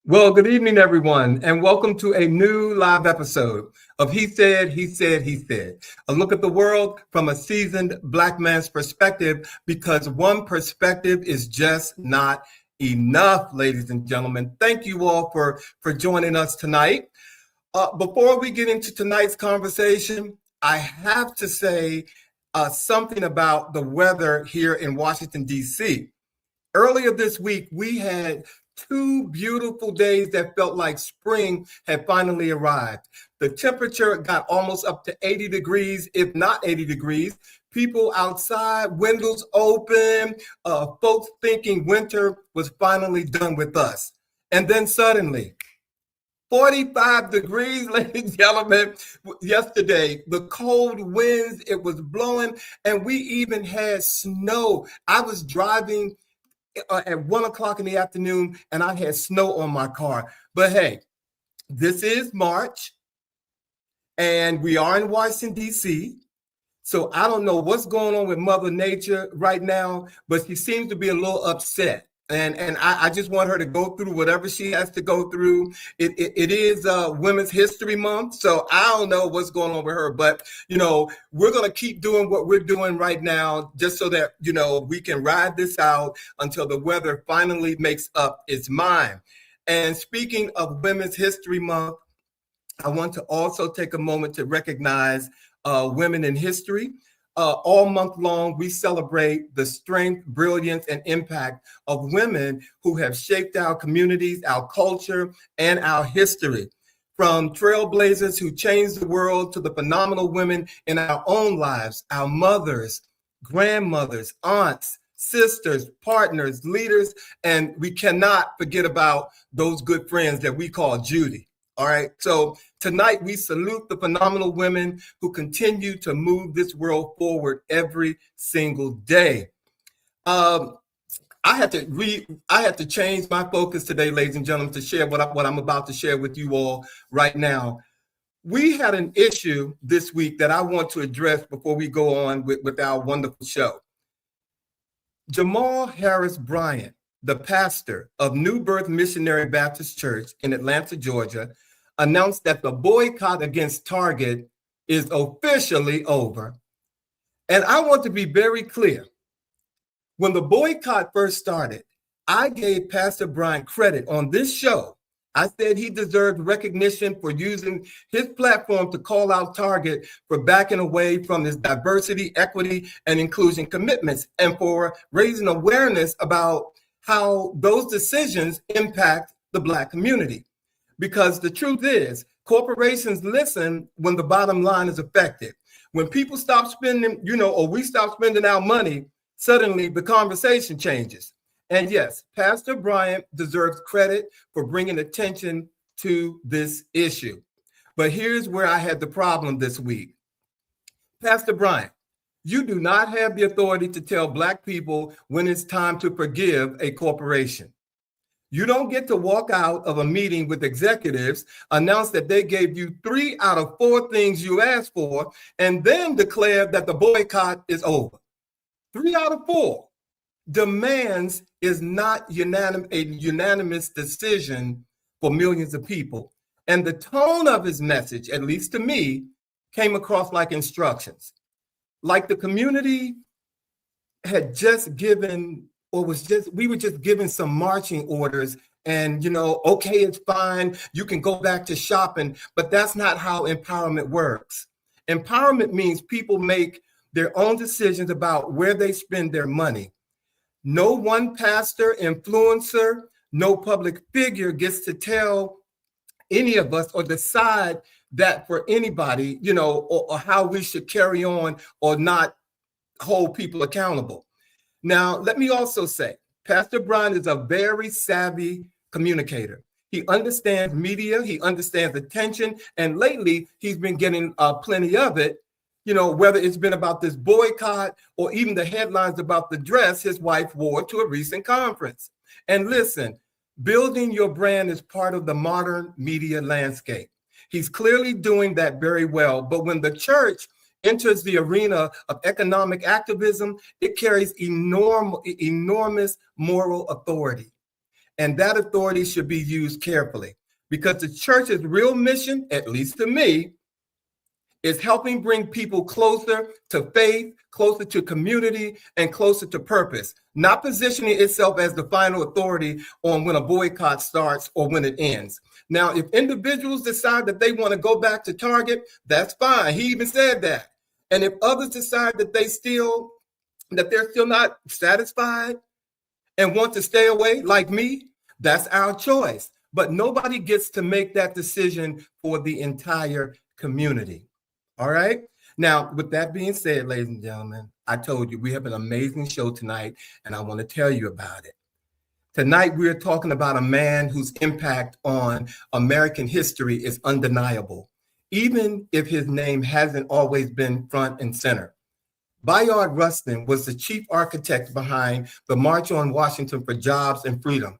Well, good evening, everyone, and welcome to a new live episode of He Said, He Said, He Said. A look at the world from a seasoned Black man's perspective, because one perspective is just not enough, ladies and gentlemen. Thank you all for joining us tonight. Before we get into tonight's conversation, I have to say something about the weather here in Washington, D.C. Earlier this week, we had 2 beautiful days that felt like spring had finally arrived. The temperature got almost up to 80 degrees, if not 80 degrees. People outside, windows open, folks thinking winter was finally done with us. And then suddenly, 45 degrees, ladies and gentlemen, yesterday. The cold winds, it was blowing, and we even had snow. I was driving at 1 o'clock in the afternoon, and I had snow on my car. But hey, this is March, and we are in Washington, D.C., so I don't know what's going on with Mother Nature right now, but she seems to be a little upset. And I just want her to go through whatever she has to go through. It is Women's History Month, so I don't know what's going on with her. But, we're going to keep doing what we're doing right now just so that, we can ride this out until the weather finally makes up its mind. And speaking of Women's History Month, I want to also take a moment to recognize women in history. All month long, we celebrate the strength, brilliance, and impact of women who have shaped our communities, our culture, and our history. From trailblazers who changed the world to the phenomenal women in our own lives, our mothers, grandmothers, aunts, sisters, partners, leaders, and we cannot forget about those good friends that we call Judy. All right, so tonight we salute the phenomenal women who continue to move this world forward every single day. I had to change my focus today, ladies and gentlemen, to share what I'm about to share with you all right now. We had an issue this week that I want to address before we go on with our wonderful show. Jamal Harris Bryant, the pastor of New Birth Missionary Baptist Church in Atlanta, Georgia, announced that the boycott against Target is officially over. And I want to be very clear. When the boycott first started, I gave Pastor Bryant credit on this show. I said he deserved recognition for using his platform to call out Target for backing away from his diversity, equity, and inclusion commitments, and for raising awareness about how those decisions impact the Black community. Because the truth is, corporations listen when the bottom line is affected. When people stop spending, or we stop spending our money, suddenly the conversation changes. And yes, Pastor Bryant deserves credit for bringing attention to this issue. But here's where I had the problem this week. Pastor Bryant, you do not have the authority to tell Black people when it's time to forgive a corporation. You don't get to walk out of a meeting with executives, announce that they gave you 3 out of 4 things you asked for, and then declare that the boycott is over. 3 out of 4. Demands is not a unanimous decision for millions of people. And the tone of his message, at least to me, came across like instructions. Like the community had just given, we were just given some marching orders and, okay, it's fine. You can go back to shopping, but that's not how empowerment works. Empowerment means people make their own decisions about where they spend their money. No one pastor, influencer, no public figure gets to tell any of us or decide that for anybody, or how we should carry on or not hold people accountable. Now, let me also say, Pastor Bryant is a very savvy communicator. He understands media, he understands attention, and lately he's been getting plenty of it, whether it's been about this boycott or even the headlines about the dress his wife wore to a recent conference. And listen, building your brand is part of the modern media landscape. He's clearly doing that very well, but when the church enters the arena of economic activism, it carries enormous moral authority. and that authority should be used carefully, because the church's real mission, at least to me, is helping bring people closer to faith, closer to community, and closer to purpose, not positioning itself as the final authority on when a boycott starts or when it ends. Now, if individuals decide that they want to go back to Target, that's fine. He even said that. And if others decide that they're still not satisfied and want to stay away, like me, that's our choice. But nobody gets to make that decision for the entire community. All right. Now, with that being said, ladies and gentlemen, I told you we have an amazing show tonight, and I want to tell you about it. Tonight, we're talking about a man whose impact on American history is undeniable, even if his name hasn't always been front and center. Bayard Rustin was the chief architect behind the March on Washington for Jobs and Freedom,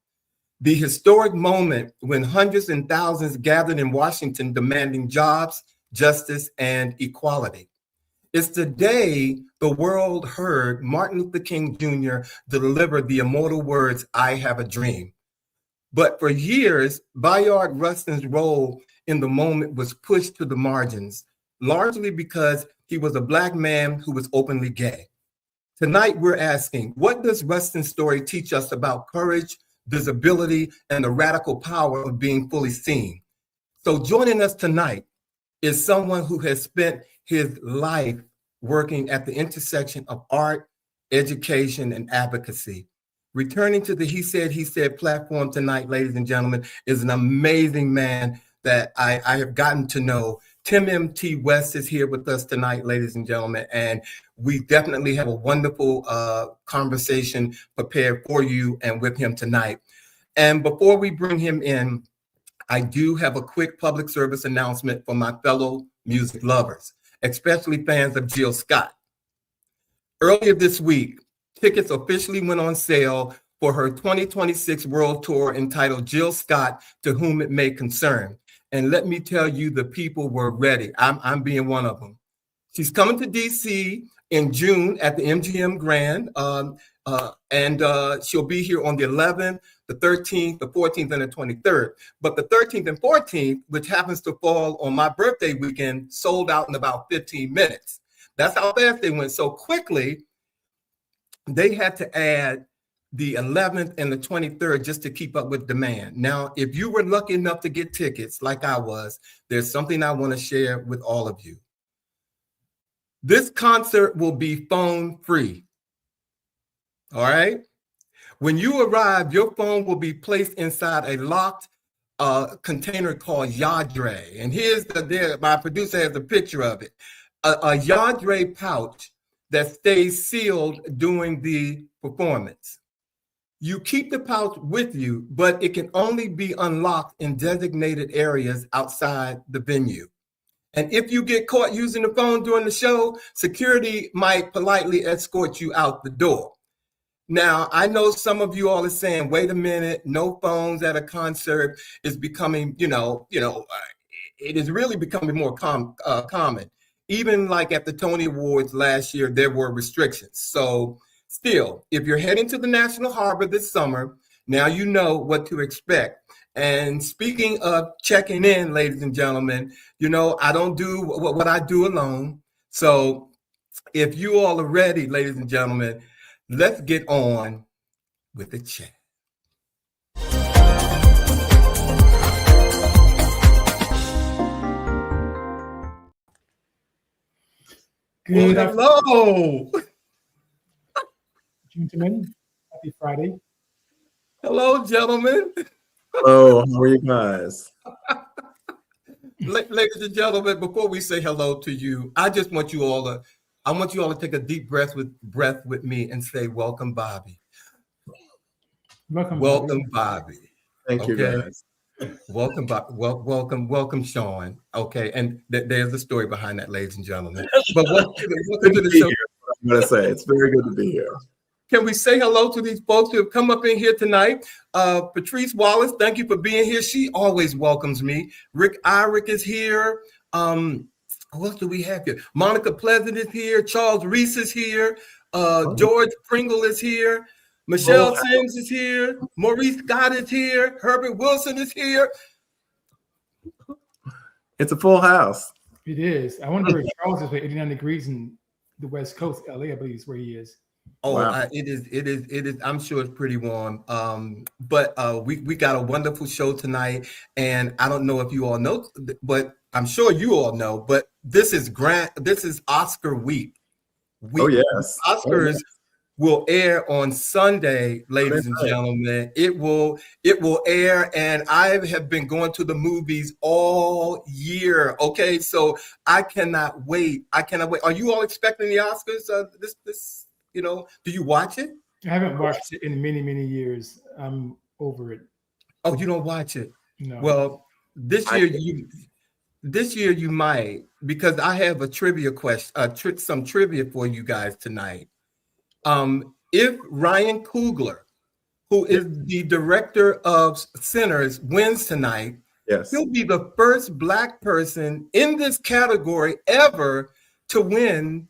the historic moment when hundreds and thousands gathered in Washington demanding jobs, justice, and equality. It's the day the world heard Martin Luther King Jr. deliver the immortal words, "I have a dream." But for years, Bayard Rustin's role in the moment was pushed to the margins, largely because he was a Black man who was openly gay. Tonight, we're asking, what does Rustin's story teach us about courage, visibility, and the radical power of being fully seen? So joining us tonight is someone who has spent his life working at the intersection of art, education, and advocacy. Returning to the He Said platform tonight, ladies and gentlemen, is an amazing man that I have gotten to know. Tim M.T. West is here with us tonight, ladies and gentlemen, and we definitely have a wonderful conversation prepared for you and with him tonight. And before we bring him in, I do have a quick public service announcement for my fellow music lovers, especially fans of Jill Scott. Earlier this week, tickets officially went on sale for her 2026 world tour entitled Jill Scott, To Whom It May Concern. And let me tell you, the people were ready. I'm being one of them. She's coming to DC in June at the MGM Grand, and she'll be here on the 11th, the 13th, the 14th, and the 23rd. But the 13th and 14th, which happens to fall on my birthday weekend, sold out in about 15 minutes. That's how fast they went. So quickly, they had to add the 11th and the 23rd just to keep up with demand. Now, if you were lucky enough to get tickets like I was, there's something I want to share with all of you. This concert will be phone free. All right. When you arrive, your phone will be placed inside a locked container called Yadre. And here's my producer has a picture of it. A Yadre pouch that stays sealed during the performance. You keep the pouch with you, but it can only be unlocked in designated areas outside the venue. And if you get caught using the phone during the show, security might politely escort you out the door. Now, I know some of you all are saying, wait a minute, no phones at a concert is becoming, it is really becoming more common. Even like at the Tony Awards last year, there were restrictions. So still, if you're heading to the National Harbor this summer, now you know what to expect. And speaking of checking in, ladies and gentlemen, I don't do what I do alone. So if you all are ready, ladies and gentlemen, let's get on with the chat. Good hello. Gentlemen, happy Friday. Hello, gentlemen. Hello, how are you guys? Ladies and gentlemen, before we say hello to you, I just want you all to take a deep breath with me and say, welcome, Bobby. Welcome, Bobby. Thank you, guys. Welcome, welcome, Sean. Okay, and there's a story behind that, ladies and gentlemen. But welcome to the show. I'm gonna say it's very good to be here. Can we say hello to these folks who have come up in here tonight? Patrice Wallace, thank you for being here. She always welcomes me. Rick Irick is here. Who else do we have here? Monica Pleasant is here. Charles Reese is here. George Pringle is here. Michelle Sims is here. Maurice Scott is here. Herbert Wilson is here. It's a full house. It is. I wonder where Charles is. 89 degrees in the West Coast, LA, I believe is where he is. Oh, Wow. it is. I'm sure it's pretty warm. But we got a wonderful show tonight, and I don't know if you all know, but I'm sure you all know. But this is Oscar week. Oh yes, Oscars will air on Sunday, ladies and gentlemen. It will air, and I have been going to the movies all year. Okay, so I cannot wait. Are you all expecting the Oscars? This. Do you watch it? I haven't watched it in many, many years. I'm over it. Oh, you don't watch it? No. Well, this year you might, because I have a trivia question, some trivia for you guys tonight. If Ryan Coogler, who is the director of Sinners, wins tonight, yes, he'll be the first Black person in this category ever to win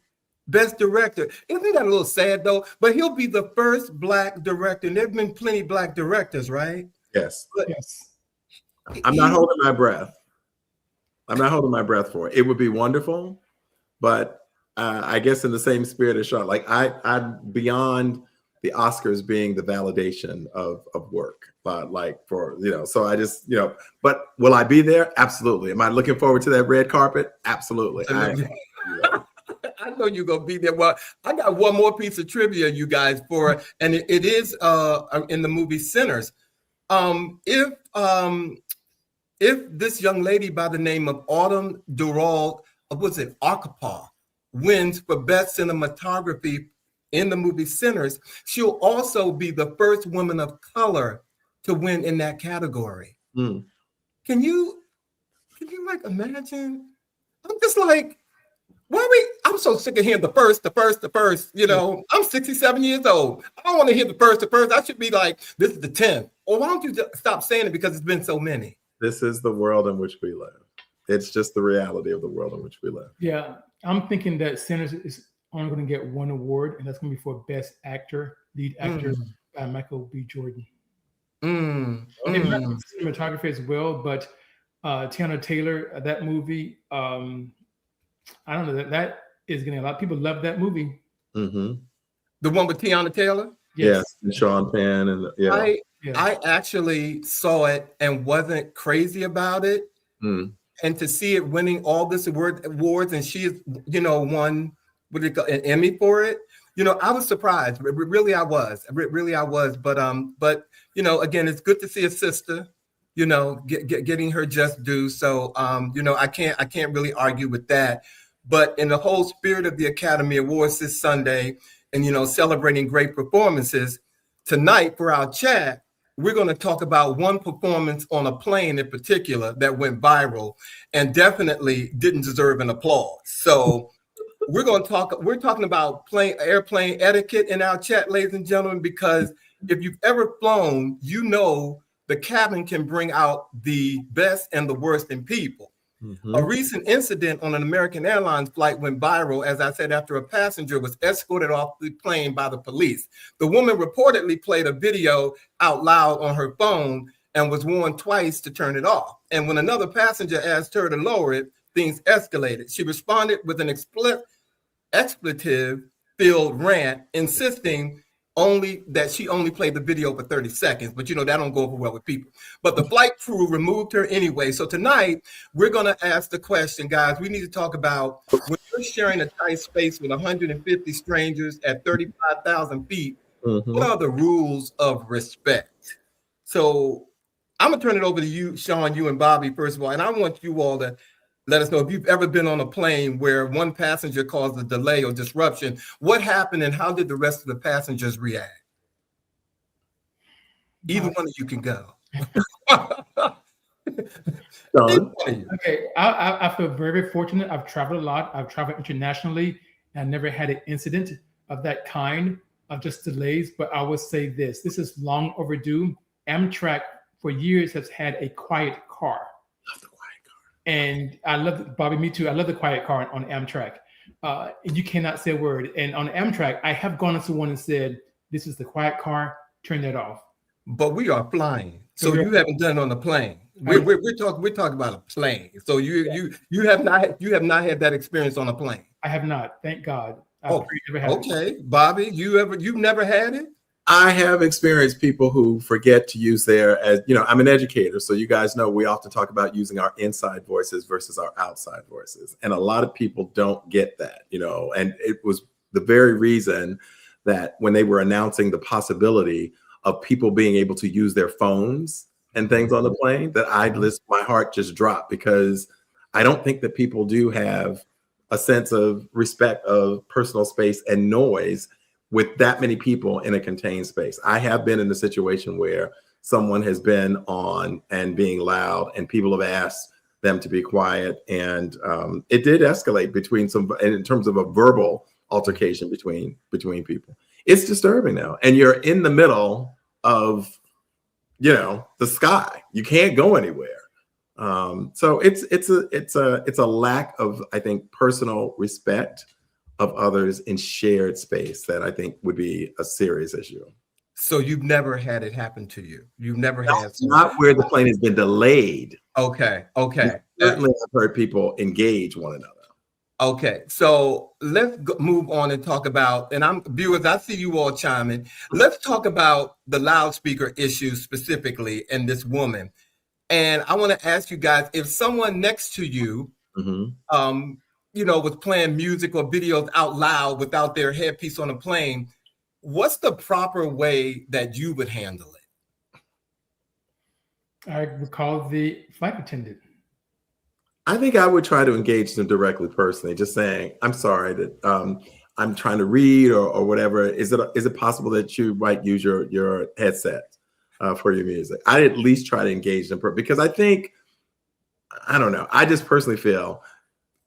Best Director. Isn't that a little sad though? But he'll be the first Black director, and there have been plenty Black directors, right? Yes. Yes. I'm not holding my breath. I'm not holding my breath for it. It would be wonderful, but I guess in the same spirit as Sean, like I'm beyond the Oscars being the validation of work, but like for, so I just, but will I be there? Absolutely. Am I looking forward to that red carpet? Absolutely. I know you're gonna be there. Well, I got one more piece of trivia, you guys, and it is in the movie Sinners. If this young lady by the name of Autumn Durald, Arkapaw, wins for Best Cinematography in the movie Sinners, she'll also be the first woman of color to win in that category. Mm. Can you like imagine? I'm just like, I'm so sick of hearing the first. I'm 67 years old. I don't want to hear the first. I should be like, this is the 10th. Or why don't you just stop saying it, because it's been so many? This is the world in which we live. It's just the reality of the world in which we live. Yeah, I'm thinking that Sinners is only going to get one award, and that's going to be for Best Actor, Lead Actor by Michael B. Jordan. And cinematography as well, but Tiana Taylor, that movie, I don't know, that is getting a lot of people love that movie. Mm-hmm. The one with Tiana Taylor? Yes, and Sean Penn, and yeah. I actually saw it and wasn't crazy about it. Mm. And to see it winning all this awards, and she is, won an Emmy for it. I was surprised. Really, I was. But again, it's good to see a sister, getting her just due. So, I can't really argue with that. But in the whole spirit of the Academy Awards this Sunday, and celebrating great performances, tonight for our chat, we're going to talk about one performance on a plane in particular that went viral and definitely didn't deserve an applause. So we're talking about airplane etiquette in our chat, ladies and gentlemen, because if you've ever flown, the cabin can bring out the best and the worst in people. Mm-hmm. A recent incident on an American Airlines flight went viral, as I said, after a passenger was escorted off the plane by the police. The woman reportedly played a video out loud on her phone and was warned twice to turn it off. And when another passenger asked her to lower it, things escalated. She responded with an expletive-filled rant, insisting that she only played the video for 30 seconds, but that don't go over well with people. But the flight crew removed her anyway. So tonight, we're gonna ask the question, guys, we need to talk about when you're sharing a tight space with 150 strangers at 35,000 feet, what are the rules of respect? So I'm gonna turn it over to you, Sean, you and Bobby, first of all, and I want you all to let us know if you've ever been on a plane where one passenger caused a delay or disruption. What happened and how did the rest of the passengers react? Either one of you can go. Okay, I feel very, very fortunate. I've traveled a lot. I've traveled internationally and never had an incident of that kind of just delays. But I would say this is long overdue. Amtrak for years has had a quiet car. And I love, Bobby, me too. I love the quiet car on Amtrak. You cannot say a word. And on Amtrak, I have gone into one and said, This is the quiet car. Turn that off. But we are flying, so you haven't done it on a plane. We're talking about a plane. So you have not had that experience on a plane. I have not. Thank God. Okay, Bobby, you've never had it? I have experienced people who forget to use I'm an educator, so you guys know we often talk about using our inside voices versus our outside voices. And a lot of people don't get that, and it was the very reason that when they were announcing the possibility of people being able to use their phones and things on the plane, that my heart just dropped, because I don't think that people do have a sense of respect of personal space and noise with that many people in a contained space. I have been in a situation where someone has been on and being loud, and people have asked them to be quiet. And it did escalate in terms of a verbal altercation between people. It's disturbing now. And you're in the middle of, the sky. You can't go anywhere. So it's a lack of, I think, personal respect of others in shared space that I think would be a serious issue. So you've never had it happen to you? You've never had not where the plane has been delayed. Okay. Certainly I've heard people engage one another. Okay, so let's move on and talk about, and viewers, I see you all chiming. Let's talk about the loudspeaker issue specifically and this woman. And I want to ask you guys, if someone next to you, was playing music or videos out loud without their headpiece on a plane, what's the proper way that you would handle it? I would call the flight attendant. I think I would try to engage them directly, personally, just saying, I'm sorry that I'm trying to read or whatever. Is it possible that you might use your headset for your music? I'd at least try to engage them, because I think, I don't know, I just personally feel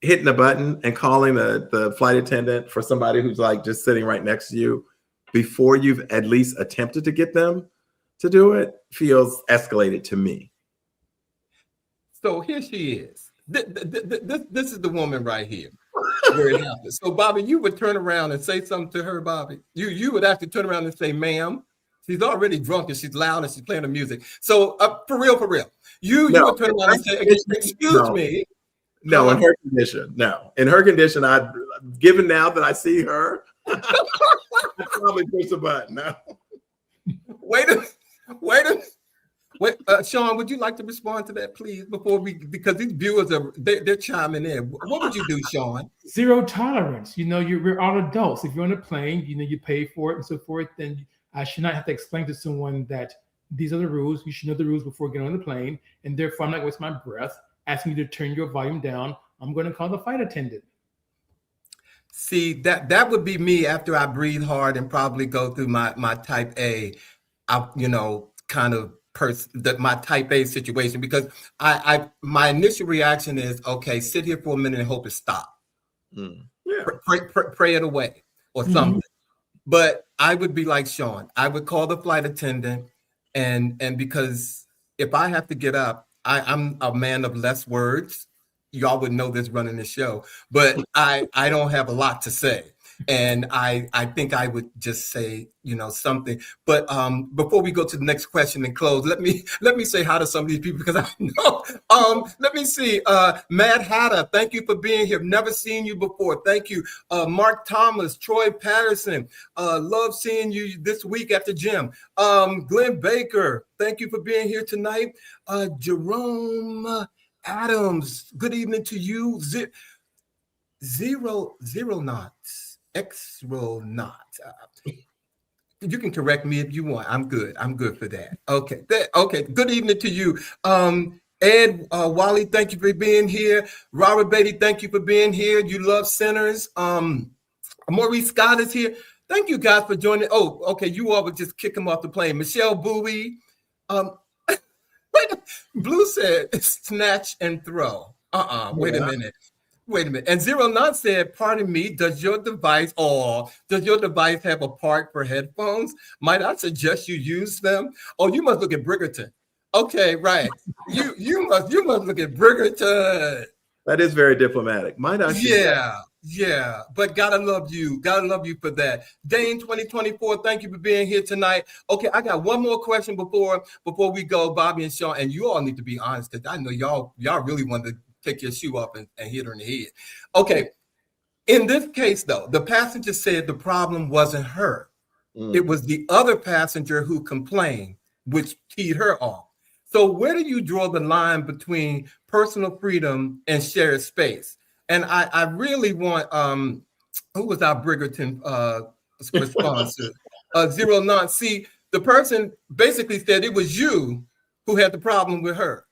hitting a button and calling the flight attendant for somebody who's like just sitting right next to you before you've at least attempted to get them to do it feels escalated to me. So here she is. This is the woman right here. Where it happens. So Bobby, you would turn around and say something to her, Bobby. You would actually turn around and say, "Ma'am, she's already drunk and she's loud and she's playing the music." So for real, you would turn around and say, "Excuse me." No, in her condition, no. In her condition, given now that I see her, I'd probably push the button. No. Wait a minute. Wait, Sean, would you like to respond to that, please, because these viewers they're chiming in. What would you do, Sean? Zero tolerance. We're all adults. If you're on a plane, you pay for it and so forth, then I should not have to explain to someone that these are the rules. You should know the rules before getting on the plane, and therefore I'm not wasting my breath asking you to turn your volume down. I'm going to call the flight attendant. See, that would be me after I breathe hard and probably go through my type A, my type A situation, because my initial reaction is, okay, sit here for a minute and hope it stops. Yeah. Pray it away or something. But I would be like Sean. I would call the flight attendant, and because if I have to get up, I'm a man of less words. Y'all would know this running the show, but I don't have a lot to say. And I think I would just say, something. But before we go to the next question and close, let me say hi to some of these people, because I know. Let me see. Matt Hatter, thank you for being here. Never seen you before. Thank you. Mark Thomas, Troy Patterson, love seeing you this week at the gym. Glenn Baker, thank you for being here tonight. Jerome Adams, good evening to you. Zero knots. Exronaut. You can correct me if you want. I'm good for that. Okay. Okay. Good evening to you. Ed Wally, thank you for being here. Robert Beatty, thank you for being here. You love sinners. Maurice Scott is here. Thank you guys for joining. Oh, okay. You all would just kick him off the plane. Michelle Bowie. Blue said snatch and throw. Wait a minute. And Zero Not said, pardon me, does your device have a part for headphones? Might I suggest you use them? Oh, you must look at Bridgerton. Okay, right. You must look at Bridgerton. That is very diplomatic. Might I? Yeah. Yeah, but gotta love you for that. Dane 2024, thank you for being here tonight. Okay, I got one more question before we go, Bobby and Sean, and you all need to be honest because I know y'all really want to take your shoe up and hit her in the head. Okay, in this case though, the passenger said the problem wasn't her. It was the other passenger who complained, which teed her off. So where do you draw the line between personal freedom and shared space? And I really want, who was our Brigerton response to? Zero None. See, the person basically said it was you who had the problem with her,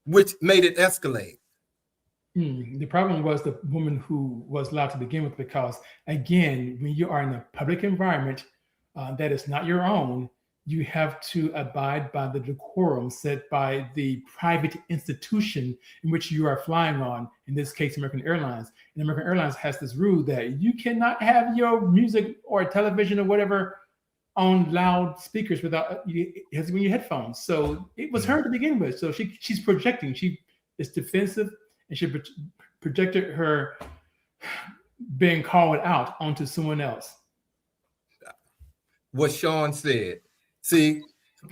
which made it escalate. The problem was the woman who was allowed to begin with, because again, when you are in a public environment that is not your own, you have to abide by the decorum set by the private institution in which you are flying on, in this case, American Airlines. And American Airlines has this rule that you cannot have your music or television or whatever on loud speakers without you having your headphones. So it was her to begin with. So she's projecting. She is defensive, and she projected her being called out onto someone else. What Sean said. See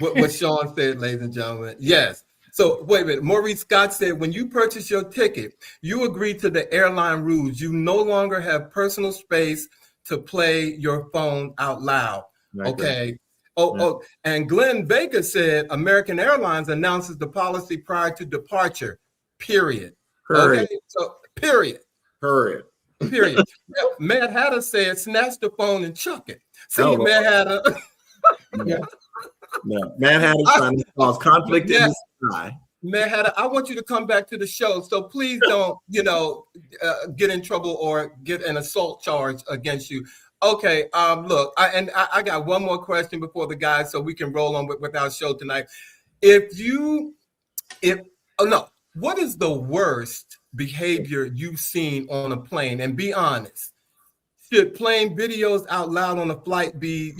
what Sean said, ladies and gentlemen. Yes. So wait a minute. Maurice Scott said, when you purchase your ticket, you agree to the airline rules. You no longer have personal space to play your phone out loud. Okay. Oh, and Glenn Baker said, American Airlines announces the policy prior to departure. Period. Okay. So period. Mad Hatter said, snatch the phone and chuck it. See, Mad Hatter. No, Mad Hatter trying to cause conflict in the sky. Mad Hatter, I want you to come back to the show. So please don't, get in trouble or get an assault charge against you. Okay. Look, I got one more question before the guys, so we can roll on with our show tonight. What is the worst behavior you've seen on a plane? And be honest. Should playing videos out loud on a flight be,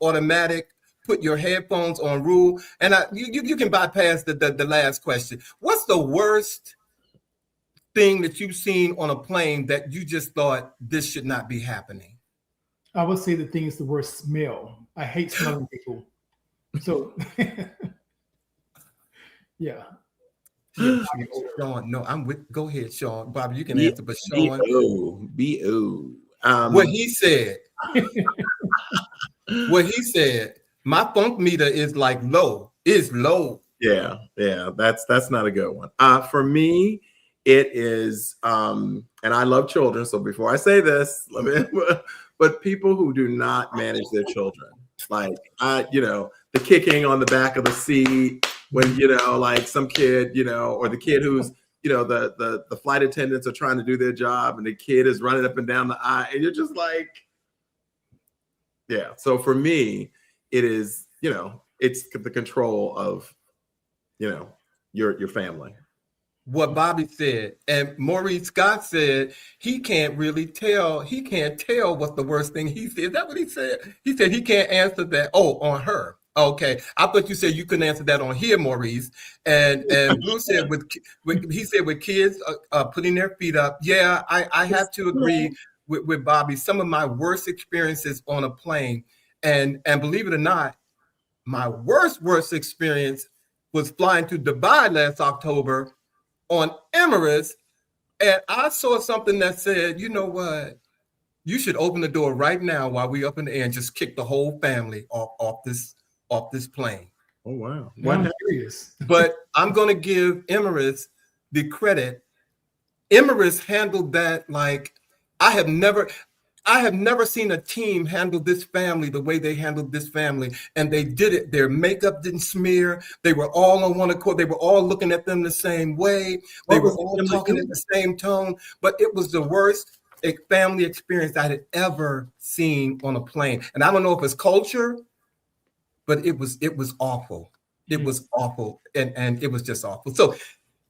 automatic? Put your headphones on rule. And you can bypass the last question. What's the worst thing that you've seen on a plane that you just thought this should not be happening? I would say the thing is the worst smell. I hate smelling people. So, yeah. Sean, no, I'm with. Go ahead, Sean. Bobby, you can answer, but Sean. B-O. What he said. What he said. My funk meter is like low. It's low. Yeah, that's not a good one. For me, it is, and I love children. So before I say this, but people who do not manage their children, like the kicking on the back of the seat when like some kid, or the kid who's the flight attendants are trying to do their job and the kid is running up and down the aisle, and you're just like, yeah. So for me, it is, it's the control of, your family. What Bobby said, and Maurice Scott said he can't tell what's the worst thing he said. Is that what he said? He said he can't answer that. Oh, on her. Okay, I thought you said you couldn't answer that on here, Maurice. And Blue said with kids putting their feet up. Yeah, I have to agree with Bobby. Some of my worst experiences on a plane, and believe it or not, my worst experience was flying to Dubai last October on Emirates, and I saw something that said, you know what? You should open the door right now while we up in the air and just kick the whole family off this plane. Oh wow! I'm curious. But I'm going to give Emirates the credit. Emirates handled that like I have never seen a team handle this family the way they handled this family, and they did it. Their makeup didn't smear. They were all on one accord. They were all looking at them the same way. They were all talking in the same tone. But it was the worst family experience I had ever seen on a plane. And I don't know if it's culture, but it was awful. It was awful, and it was just awful. So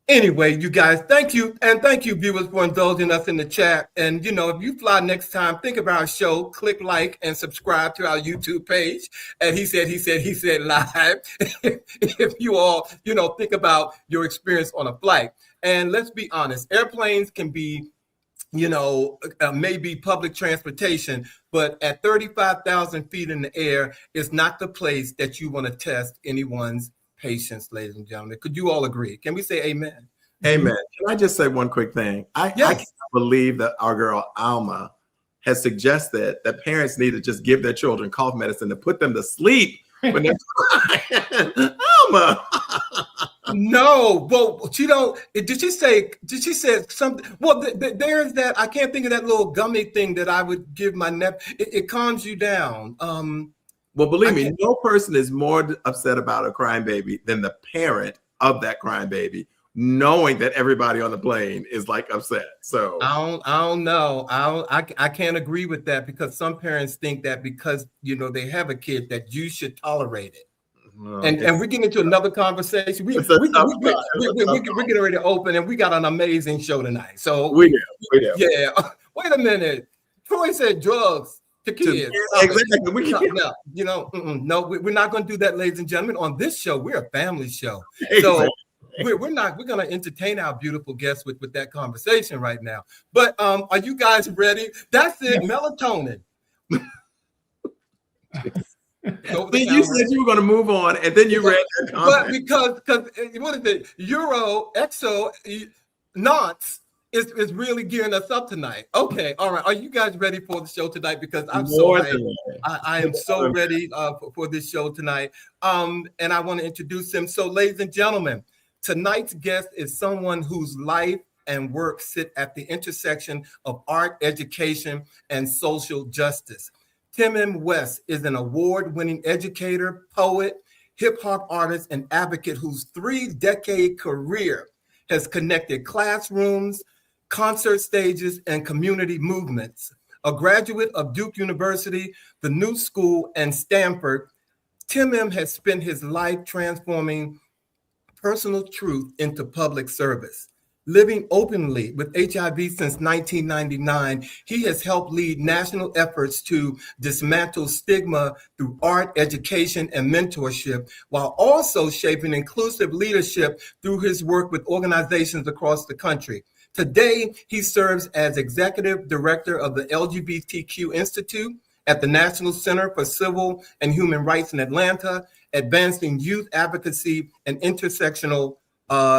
anyway, you guys, thank you. And thank you, viewers, for indulging us in the chat. And, if you fly next time, think of our show, click like and subscribe to our YouTube page. And he said live. If you all, think about your experience on a flight. And let's be honest, airplanes can be maybe public transportation, but at 35,000 feet in the air is not the place that you want to test anyone's patience, ladies and gentlemen. Could you all agree? Can we say amen? Amen. Can I just say one quick thing? I can't believe that our girl Alma has suggested that parents need to just give their children cough medicine to put them to sleep when they're crying. Alma. No, well, she don't. Did she say something? Well, there's that. I can't think of that little gummy thing that I would give my nephew. It calms you down. Well, believe me, no person is more upset about a crying baby than the parent of that crying baby, knowing that everybody on the plane is like upset. So I don't know. I can't agree with that, because some parents think that because they have a kid that you should tolerate it. And we're getting into another conversation. We're getting ready to open, and we got an amazing show tonight. So we do. Yeah. Wait a minute. Troy said drugs to kids. Exactly. No, we're not going to do that, ladies and gentlemen. On this show, we're a family show. Exactly. So we're going to entertain our beautiful guests with that conversation right now. But are you guys ready? That's it. Melatonin. Then you said you were going to move on, and then you read that comment. But because what is it? Nonce is really gearing us up tonight. Okay, all right. Are you guys ready for the show tonight? Because I'm I am so ready for this show tonight. And I want to introduce him. So, ladies and gentlemen, tonight's guest is someone whose life and work sit at the intersection of art, education, and social justice. Tim M. West is an award-winning educator, poet, hip-hop artist, and advocate whose 3-decade career has connected classrooms, concert stages, and community movements. A graduate of Duke University, the New School, and Stanford, Tim M. has spent his life transforming personal truth into public service. Living openly with HIV since 1999, he has helped lead national efforts to dismantle stigma through art, education, and mentorship, while also shaping inclusive leadership through his work with organizations across the country. Today, he serves as executive director of the LGBTQ Institute at the National Center for Civil and Human Rights in Atlanta, advancing youth advocacy and intersectional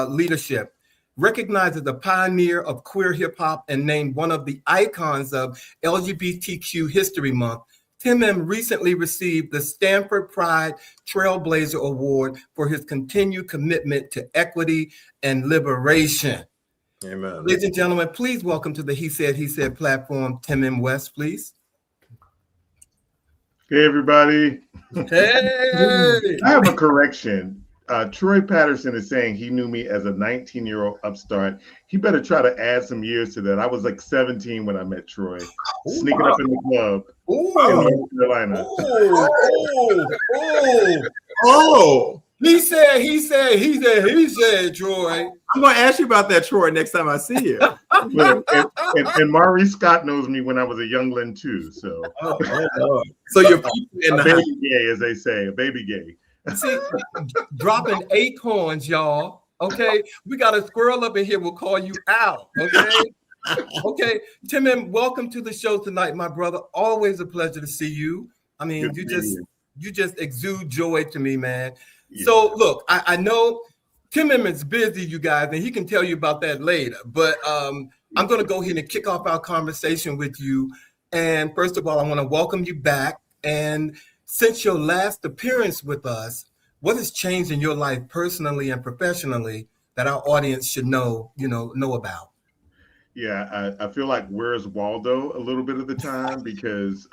leadership. Recognized as a pioneer of queer hip hop and named one of the icons of LGBTQ History Month, Tim M. recently received the Stanford Pride Trailblazer Award for his continued commitment to equity and liberation. Amen. Ladies and gentlemen, please welcome to the He Said platform, Tim M. West, please. Hey, everybody. Hey! I have a correction. Troy Patterson is saying he knew me as a 19-year-old upstart. He better try to add some years to that. I was like 17 when I met Troy, sneaking up in the club in North Carolina. He said, Troy. I'm going to ask you about that, Troy, next time I see you. and Maurice Scott knows me when I was a youngling too. So, so you're a baby gay, as they say, a baby gay. See, dropping acorns, y'all. Okay, we got a squirrel up in here. We'll call you out. Okay, Tim M., welcome to the show tonight, my brother. Always a pleasure to see you. I mean, you just exude joy to me, man. Yeah. So look, I know Tim M. is busy, you guys, and he can tell you about that later. But I'm going to go ahead and kick off our conversation with you. And first of all, I want to welcome you back. And since your last appearance with us, what has changed in your life personally and professionally that our audience should know about? Yeah, I feel like where's Waldo a little bit of the time, because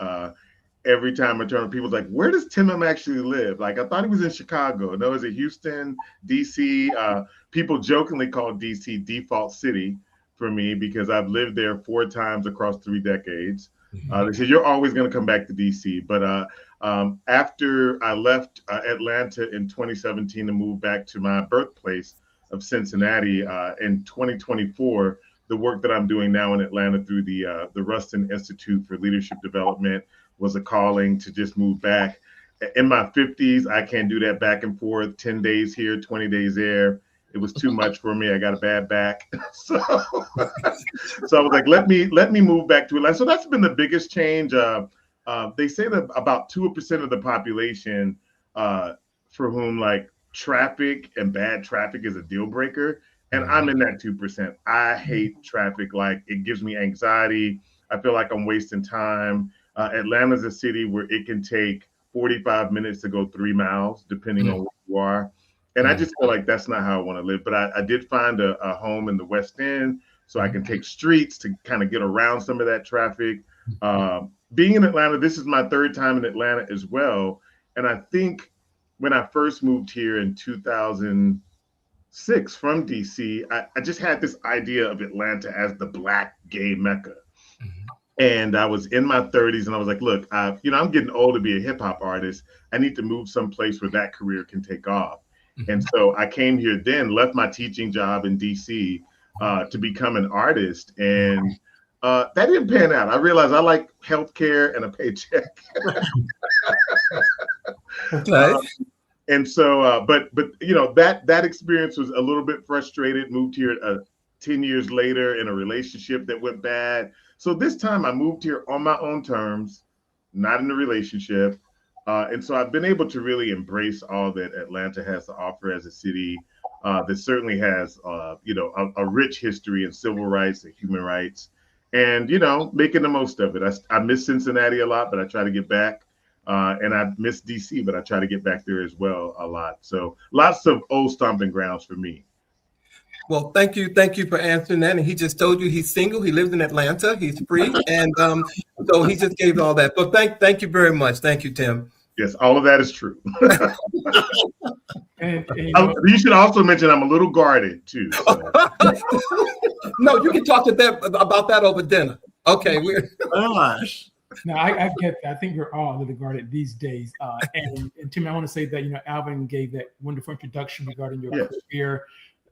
every time I turn, people's like, where does Tim M actually live? Like, I thought he was in Chicago. No, is it Houston, DC? People jokingly call DC default city for me because I've lived there 4 times across 3 decades. They said, you're always going to come back to DC. But after I left Atlanta in 2017 to move back to my birthplace of Cincinnati in 2024, the work that I'm doing now in Atlanta through the Rustin Institute for Leadership Development was a calling to just move back. In my 50s, I can't do that back and forth, 10 days here, 20 days there. It was too much for me. I got a bad back. So I was like, let me move back to Atlanta. So that's been the biggest change. They say that about 2% of the population for whom like traffic and bad traffic is a deal breaker. And I'm in that 2%. I hate traffic. Like, it gives me anxiety. I feel like I'm wasting time. Atlanta's a city where it can take 45 minutes to go 3 miles, depending on where you are. And I just feel like that's not how I want to live. But I did find a home in the West End, so I can take streets to kind of get around some of that traffic. Being in Atlanta, this is my 3rd time in Atlanta as well. And I think when I first moved here in 2006 from DC, I just had this idea of Atlanta as the Black gay Mecca. And I was in my 30s and I was like, look, I'm getting old to be a hip hop artist. I need to move someplace where that career can take off. And so I came here then, left my teaching job in DC to become an artist. And that didn't pan out. I realized I like healthcare and a paycheck. Okay. And so, but that experience was a little bit frustrated. Moved here 10 years later in a relationship that went bad. So this time I moved here on my own terms, not in a relationship. And so I've been able to really embrace all that Atlanta has to offer as a city that certainly has, a rich history in civil rights and human rights, and, making the most of it. I miss Cincinnati a lot, but I try to get back. And I miss DC, but I try to get back there as well a lot. So lots of old stomping grounds for me. Well, thank you for answering that. And he just told you he's single. He lives in Atlanta. He's free, and so he just gave all that. So thank you very much. Thank you, Tim. Yes, all of that is true. And you should also mention I'm a little guarded too. So. No, you can talk about that over dinner. Okay, Gosh. No, I get that. I think we're all a little guarded these days. And Tim, I want to say that Alvin gave that wonderful introduction regarding your career.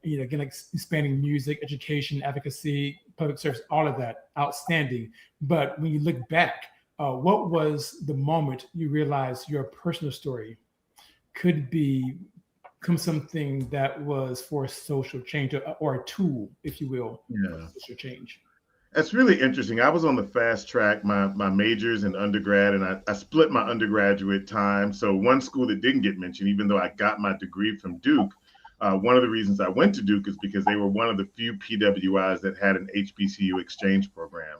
Again, like expanding music, education, advocacy, public service, all of that, outstanding. But when you look back, what was the moment you realized your personal story could become something that was for social change, or a tool, if you will, for social change? That's really interesting. I was on the fast track, my majors in undergrad, and I split my undergraduate time. So one school that didn't get mentioned, even though I got my degree from Duke, one of the reasons I went to Duke is because they were one of the few PWIs that had an HBCU exchange program.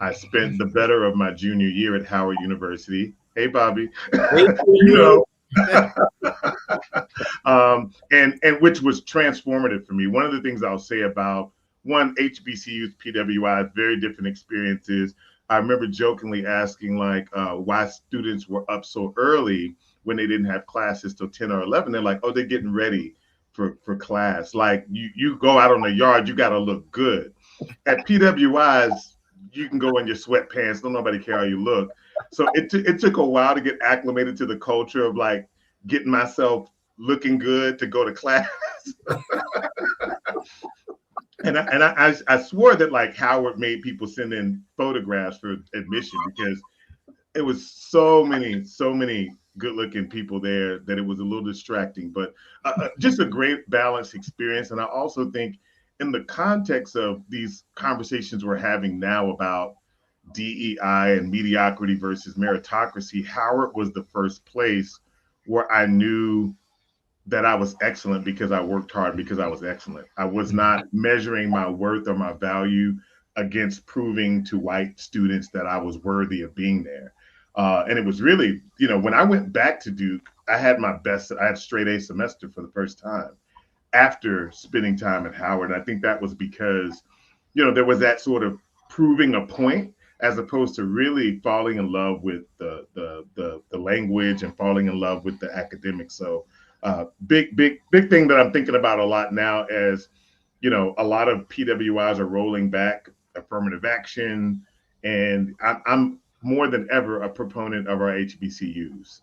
I spent the better of my junior year at Howard University. Hey, Bobby. And which was transformative for me. One of the things I'll say about HBCUs, PWIs, very different experiences. I remember jokingly asking why students were up so early when they didn't have classes till 10 or 11. They're like, oh, they're getting ready for class. Like you go out on the yard, you got to look good. At PWIs, you can go in your sweatpants. Don't nobody care how you look. So it took a while to get acclimated to the culture of like getting myself looking good to go to class. And I swore that like Howard made people send in photographs for admission because it was so many good looking people there that it was a little distracting, but just a great balanced experience. And I also think in the context of these conversations we're having now about DEI and mediocrity versus meritocracy, Howard was the first place where I knew that I was excellent because I worked hard, because I was excellent. I was not measuring my worth or my value against proving to white students that I was worthy of being there. And it was really, when I went back to Duke, I had straight A semester for the first time after spending time at Howard. I think that was because, there was that sort of proving a point as opposed to really falling in love with the language and falling in love with the academics. So big thing that I'm thinking about a lot now as, a lot of PWIs are rolling back affirmative action, and I'm more than ever a proponent of our HBCUs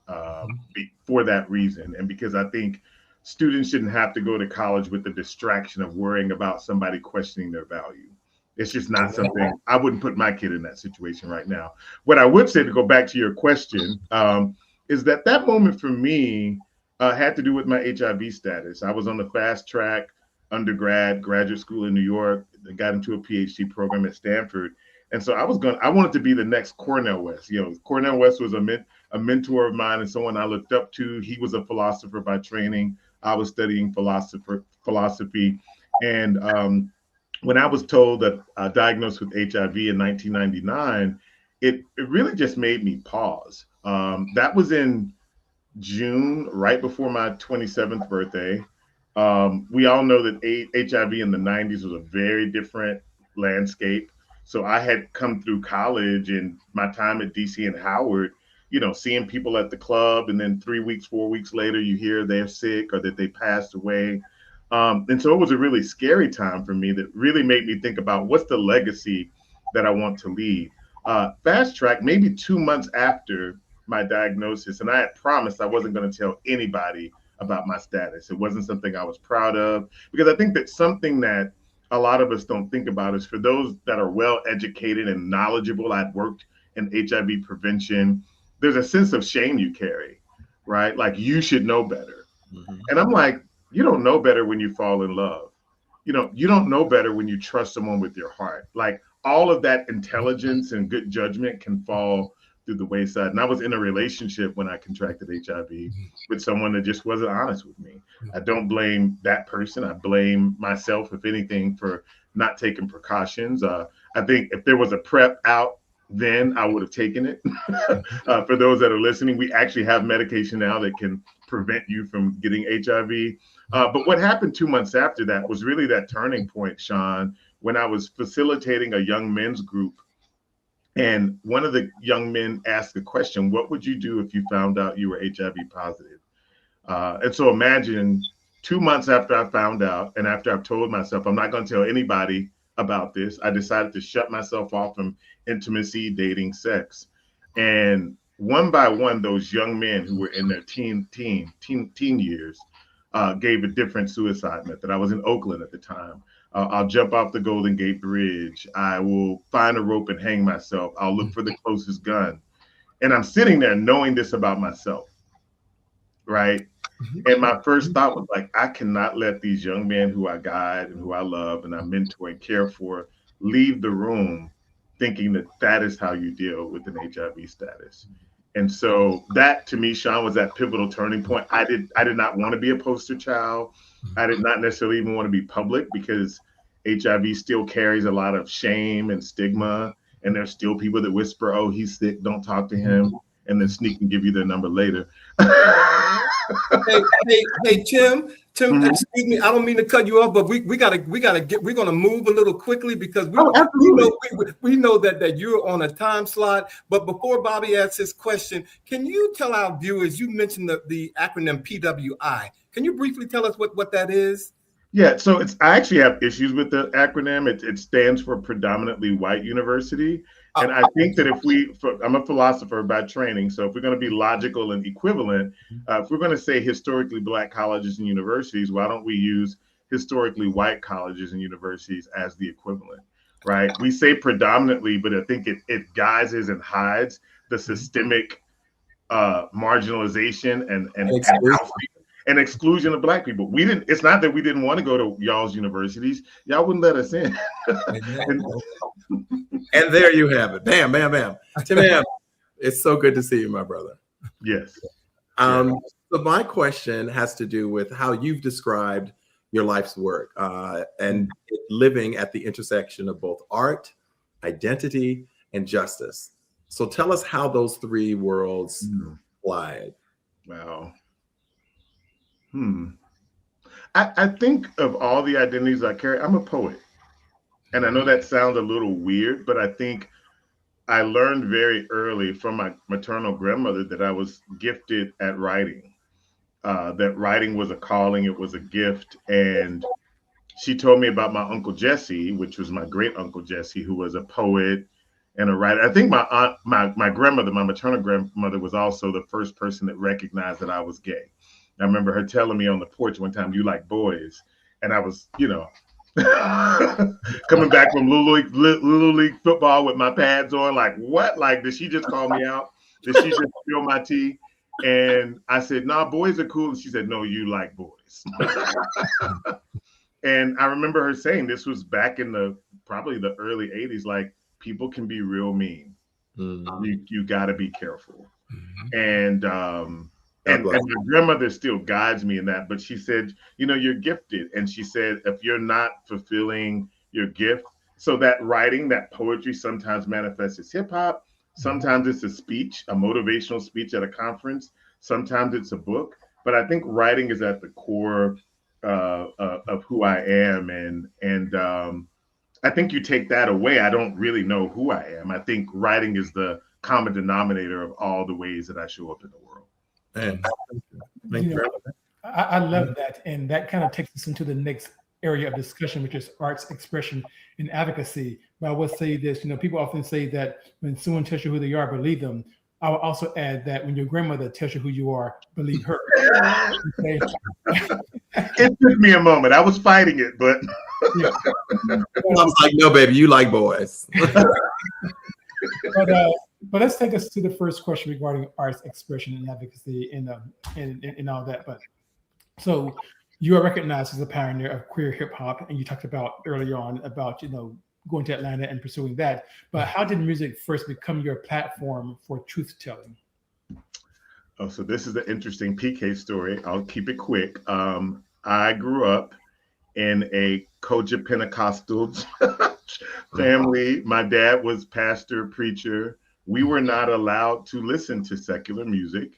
for that reason. And because I think students shouldn't have to go to college with the distraction of worrying about somebody questioning their value. It's just not something, I wouldn't put my kid in that situation right now. What I would say, to go back to your question, is that moment for me had to do with my HIV status. I was on the fast track undergrad, graduate school in New York, got into a PhD program at Stanford. And so I wanted to be the next Cornel West. Cornel West was a mentor of mine and someone I looked up to. He was a philosopher by training. I was studying philosophy. And when I was told that I diagnosed with HIV in 1999, it really just made me pause. That was in June, right before my 27th birthday. We all know that HIV in the 90s was a very different landscape. So I had come through college and my time at DC and Howard, seeing people at the club, and then 3 weeks, 4 weeks later, you hear they're sick or that they passed away. And so it was a really scary time for me that really made me think about what's the legacy that I want to leave. Fast track, maybe 2 months after my diagnosis, and I had promised I wasn't going to tell anybody about my status. It wasn't something I was proud of, because I think that something that a lot of us don't think about is for those that are well educated and knowledgeable. I'd worked in HIV prevention. There's a sense of shame you carry, right? Like, you should know better. Mm-hmm. And I'm like, you don't know better when you fall in love. You don't know better when you trust someone with your heart. Like, all of that intelligence and good judgment can fall through the wayside. And I was in a relationship when I contracted HIV with someone that just wasn't honest with me. I don't blame that person. I blame myself, if anything, for not taking precautions. I think if there was a PrEP out then, I would have taken it. For those that are listening, we actually have medication now that can prevent you from getting HIV. But what happened 2 months after that was really that turning point, Sean, when I was facilitating a young men's group. And one of the young men asked the question, what would you do if you found out you were HIV positive? And so imagine 2 months after I found out, and after I've told myself I'm not going to tell anybody about this, I decided to shut myself off from intimacy, dating, sex. And one by one, those young men who were in their teen years gave a different suicide method. I was in Oakland at the time. I'll jump off the Golden Gate Bridge. I will find a rope and hang myself. I'll look for the closest gun. And I'm sitting there knowing this about myself, right? And my first thought was like, I cannot let these young men who I guide and who I love and I mentor and care for leave the room thinking that that is how you deal with an HIV status. And so that, to me, Sean, was that pivotal turning point. I did not want to be a poster child. I did not necessarily even want to be public, because HIV still carries a lot of shame and stigma. And there's still people that whisper, oh, he's sick, don't talk to him, and then sneak and give you their number later. Hey, Tim, excuse me, I don't mean to cut you off, but we're gonna move a little quickly, because we know that you're on a time slot. But before Bobby asks his question, can you tell our viewers, you mentioned the acronym PWI. Can you briefly tell us what that is? Yeah, so I actually have issues with the acronym. It stands for Predominantly White University. And I think that I'm a philosopher by training, so if we're going to be logical and equivalent, if we're going to say historically Black colleges and universities, why don't we use historically white colleges and universities as the equivalent, right? We say predominantly, but I think it guises and hides the systemic marginalization and exclusion of Black people. It's not that we didn't want to go to y'all's universities. Y'all wouldn't let us in. And there you have it. Bam, bam, bam. Tim, it's so good to see you, my brother. Yes. So my question has to do with how you've described your life's work and living at the intersection of both art, identity, and justice. So tell us how those three worlds collide. Wow. I think of all the identities I carry, I'm a poet. And I know that sounds a little weird, but I think I learned very early from my maternal grandmother that I was gifted at writing, that writing was a calling, it was a gift. And she told me about my Uncle Jesse, which was my great Uncle Jesse, who was a poet and a writer. I think my grandmother, my maternal grandmother, was also the first person that recognized that I was gay. I remember her telling me on the porch one time, "You like boys?" And I was, coming back from Little League football with my pads on, like, what? Like, did she just call me out? Did she just spill my tea? And I said, "Nah, boys are cool." And she said, "No, you like boys." And I remember her saying this was back in probably the early 80s, like, people can be real mean. You got to be careful. And my grandmother still guides me in that, but she said, you're gifted. And she said, if you're not fulfilling your gift, so that writing, that poetry sometimes manifests as hip hop. Sometimes it's a speech, a motivational speech at a conference. Sometimes it's a book. But I think writing is at the core of who I am. And I think you take that away, I don't really know who I am. I think writing is the common denominator of all the ways that I show up in the world. I love that. And that kind of takes us into the next area of discussion, which is arts expression and advocacy. But I will say this, people often say that when someone tells you who they are, believe them. I will also add that when your grandmother tells you who you are, believe her. Okay? It took me a moment. I was fighting it, but I was like, no, baby, you like boys. But let's take us to the first question regarding arts expression and advocacy and all that. But so you are recognized as a pioneer of queer hip hop, and you talked about earlier on about going to Atlanta and pursuing that. But how did music first become your platform for truth telling? Oh, so this is an interesting PK story. I'll keep it quick. I grew up in a Koja Pentecostal family. My dad was pastor, preacher. We were not allowed to listen to secular music.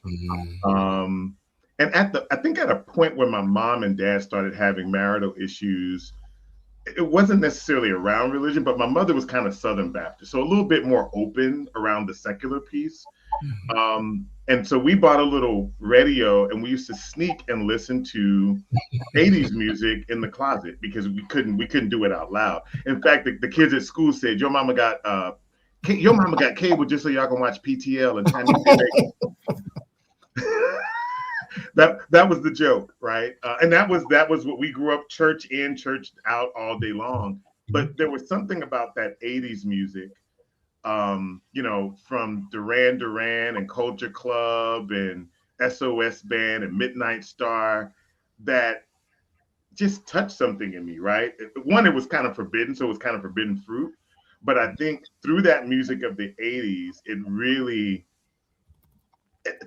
And I think at a point where my mom and dad started having marital issues, it wasn't necessarily around religion, but my mother was kind of Southern Baptist, so a little bit more open around the secular piece. And so we bought a little radio, and we used to sneak and listen to 80s music in the closet because we couldn't do it out loud. In fact, the kids at school said, your mama got cable just so y'all can watch PTL and Chinese. That was the joke, right? And that was what we grew up, church in, church out all day long. But there was something about that 80s music, from Duran Duran and Culture Club and SOS Band and Midnight Star that just touched something in me, right? One, it was kind of forbidden, so it was kind of forbidden fruit. But I think through that music of the 80s, it really,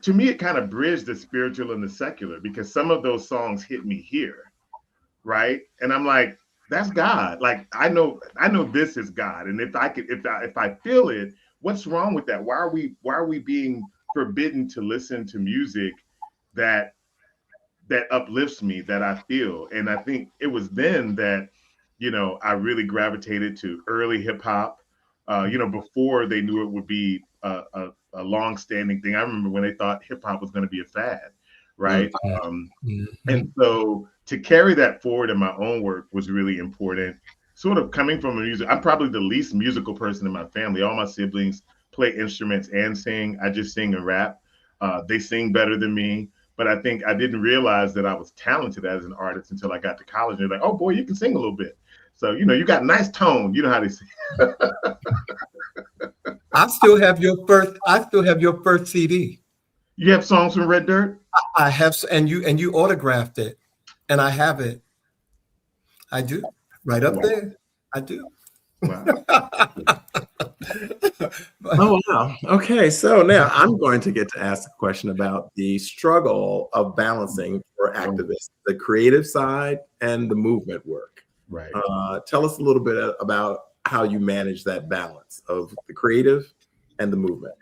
to me, it kind of bridged the spiritual and the secular, because some of those songs hit me here, right? And I'm like, that's God. Like, I know this is God. And if I feel it, what's wrong with that? Why are we being forbidden to listen to music that uplifts me, that I feel? And I think it was then that, I really gravitated to early hip hop, before they knew it would be a long-standing thing. I remember when they thought hip hop was going to be a fad, right? And so to carry that forward in my own work was really important. Sort of coming from I'm probably the least musical person in my family. All my siblings play instruments and sing. I just sing and rap. They sing better than me, but I think I didn't realize that I was talented as an artist until I got to college. And they're like, oh boy, you can sing a little bit. So, you got nice tone. You know how they sing. I still have your first CD. You have songs from Red Dirt? I have, and you autographed it, and I have it. I do, right up there. I do. Wow. Oh, wow. Okay, so now I'm going to get to ask a question about the struggle of balancing for activists, the creative side and the movement work. Right. Tell us a little bit about how you manage that balance of the creative and the movement.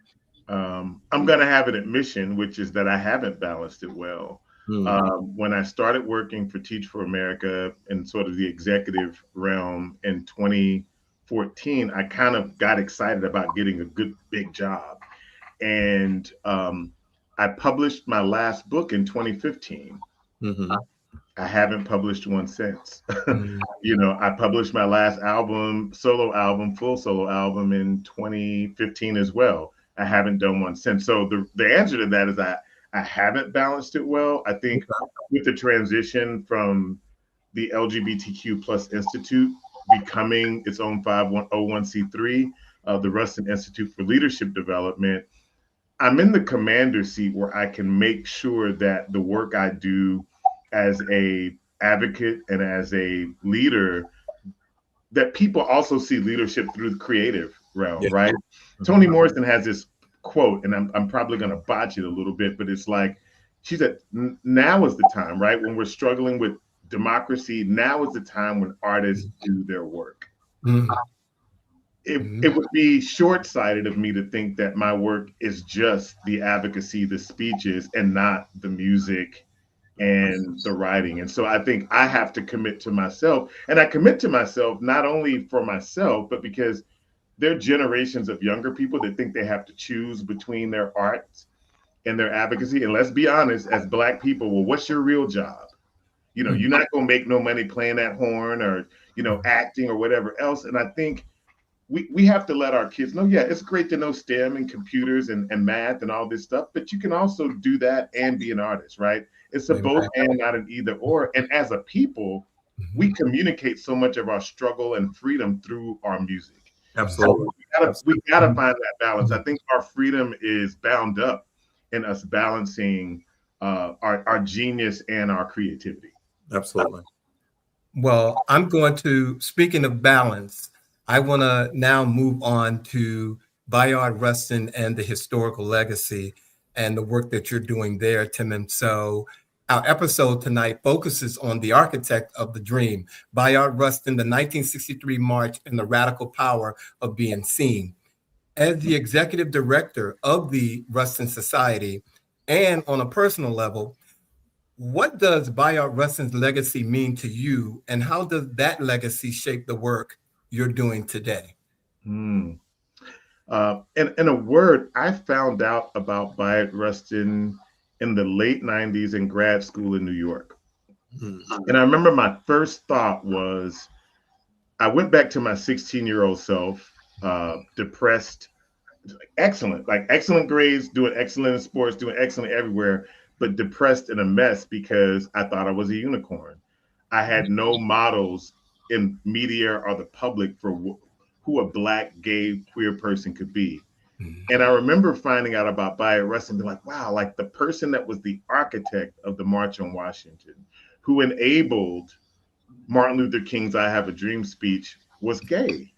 I'm going to have an admission, which is that I haven't balanced it well. When I started working for Teach for America in sort of the executive realm in 2014, I kind of got excited about getting a good big job. And I published my last book in 2015. I haven't published one since. I published my last full solo album in 2015 as well. I haven't done one since. So the answer to that is I haven't balanced it well. I think with the transition from the LGBTQ Institute becoming its own 501c3, the Rustin Institute for Leadership Development, I'm in the commander seat where I can make sure that the work I do as a advocate and as a leader, that people also see leadership through the creative realm, right? Toni Morrison has this quote, and I'm probably going to botch it a little bit, but it's like, she said, now is the time, right? When we're struggling with democracy, now is the time when artists do their work. It would be short-sighted of me to think that my work is just the advocacy, the speeches, and not the music and the writing. And so I think I have to commit to myself, and I commit to myself not only for myself, but because there are generations of younger people that think they have to choose between their art and their advocacy. And let's be honest, as Black people, well, what's your real job? You know, you're not going to make no money playing that horn or, you know, acting or whatever else. And I think we have to let our kids know, yeah, it's great to know STEM and computers and math and all this stuff, but you can also do that and be an artist, right? It's a both and, not an either or. And as a people, we communicate so much of our struggle and freedom through our music. Absolutely. So we gotta find that balance. I think our freedom is bound up in us balancing our genius and our creativity. Absolutely. Well, I'm going to, speaking of balance, I want to now move on to Bayard Rustin and the historical legacy and the work that you're doing there, Tim. And so our episode tonight focuses on the architect of the dream, Bayard Rustin, the 1963 March, and the radical power of being seen. As the executive director of the Rustin Society, and on a personal level, what does Bayard Rustin's legacy mean to you, and how does that legacy shape the work you're doing today? In a word, I found out about Bayard Rustin in the late 90s in grad school in New York. And I remember my first thought was, I went back to my 16-year-old self, depressed, excellent grades, doing excellent in sports, doing excellent everywhere, but depressed and a mess because I thought I was a unicorn. I had no models in media or the public for who a Black, gay, queer person could be. And I remember finding out about Bayard Rustin and being like, wow, like the person that was the architect of the March on Washington, who enabled Martin Luther King's I Have a Dream speech, was gay.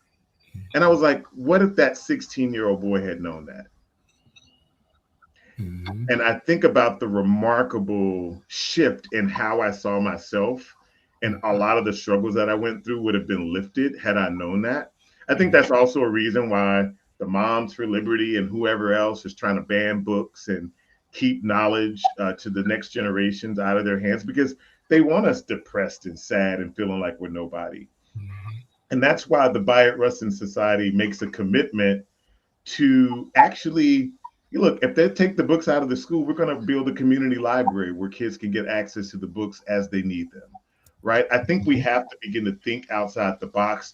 And I was like, what if that 16-year-old boy had known that? And I think about the remarkable shift in how I saw myself, and a lot of the struggles that I went through would have been lifted had I known that. I think that's also a reason why the Moms for Liberty and whoever else is trying to ban books and keep knowledge to the next generations out of their hands, because they want us depressed and sad and feeling like we're nobody. And that's why the Bayard Rustin Society makes a commitment to actually, look, if they take the books out of the school, we're going to build a community library where kids can get access to the books as they need them, right? I think we have to begin to think outside the box.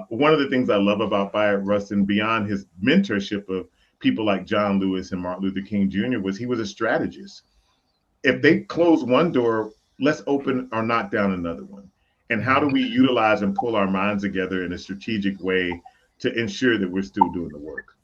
One of the things I love about Bayard Rustin, beyond his mentorship of people like John Lewis and Martin Luther King Jr., was he was a strategist. If they close one door, let's open or knock down another one. And how do we utilize and pull our minds together in a strategic way to ensure that we're still doing the work?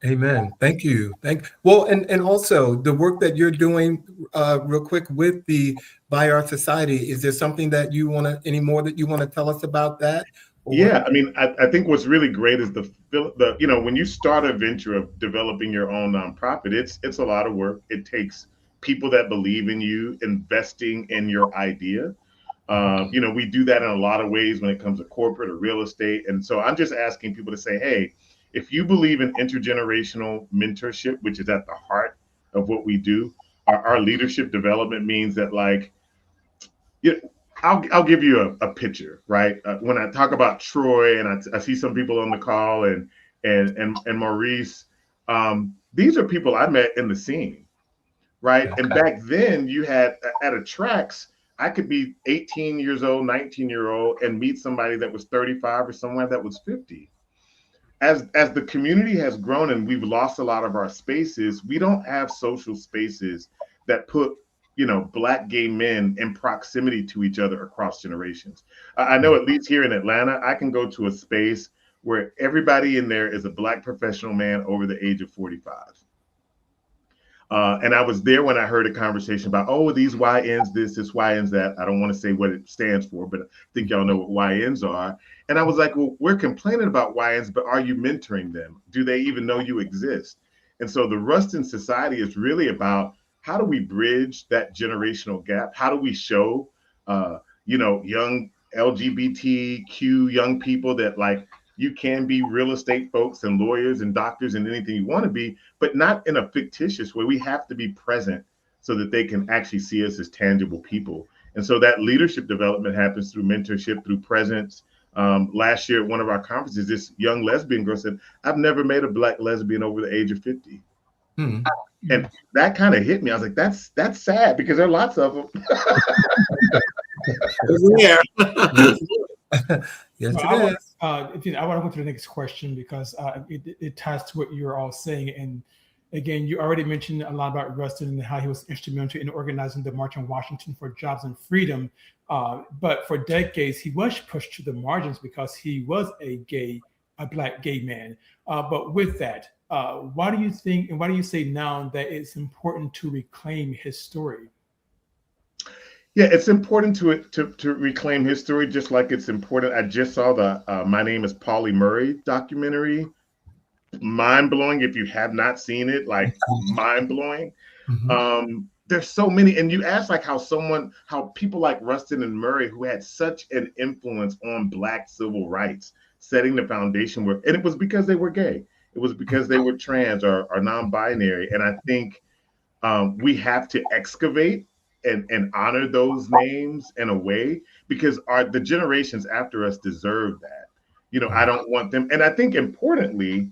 Amen. Thank you. Well, and also the work that you're doing, real quick, with the Bayard Society. Is there something that you want to, any more that you want to tell us about that? Yeah, I mean, I think what's really great is the when you start a venture of developing your own nonprofit, it's a lot of work. It takes people that believe in you, investing in your idea. We do that in a lot of ways when it comes to corporate or real estate. And so I'm just asking people to say, hey, if you believe in intergenerational mentorship, which is at the heart of what we do, our leadership development means that, like, I'll give you a picture, right? When I talk about Troy, and I see some people on the call, and Maurice, these are people I met in the scene, right? And back then, you had at a Trax, I could be 18 years old, 19-year-old, and meet somebody that was 35 or someone that was 50. As the community has grown and we've lost a lot of our spaces, we don't have social spaces that put Black gay men in proximity to each other across generations. I know, at least here in Atlanta, I can go to a space where everybody in there is a Black professional man over the age of 45. And I was there when I heard a conversation about, oh, these YNs this YNs that. I don't want to say what it stands for, but I think y'all know what YNs are. And I was like, well, we're complaining about YNs, but are you mentoring them? Do they even know you exist? And so the Rustin Society is really about how do we bridge that generational gap? How do we show, young LGBTQ young people that like you can be real estate folks and lawyers and doctors and anything you want to be, but not in a fictitious way. We have to be present so that they can actually see us as tangible people. And so that leadership development happens through mentorship, through presence. Last year at one of our conferences, this young lesbian girl said, I've never met a Black lesbian over the age of 50. And that kind of hit me. I was like, that's sad because there are lots of them. Yeah. Yes, I want to go to the next question because it ties to what you're all saying. And again, you already mentioned a lot about Rustin and how he was instrumental in organizing the March on Washington for Jobs and Freedom. But for decades, he was pushed to the margins because he was a Black gay man. But with that, why do you think, and why do you say now that it's important to reclaim his story? Yeah, it's important to reclaim his story, just like it's important. I just saw the My Name is Pauli Murray documentary. Mind blowing. If you have not seen it, like mind blowing. There's so many, and you ask like how people like Rustin and Murray, who had such an influence on Black civil rights, setting the foundation and it was because they were gay. It was because they were trans or non-binary. And I think we have to excavate and honor those names in a way because the generations after us deserve that. I don't want them. And I think importantly,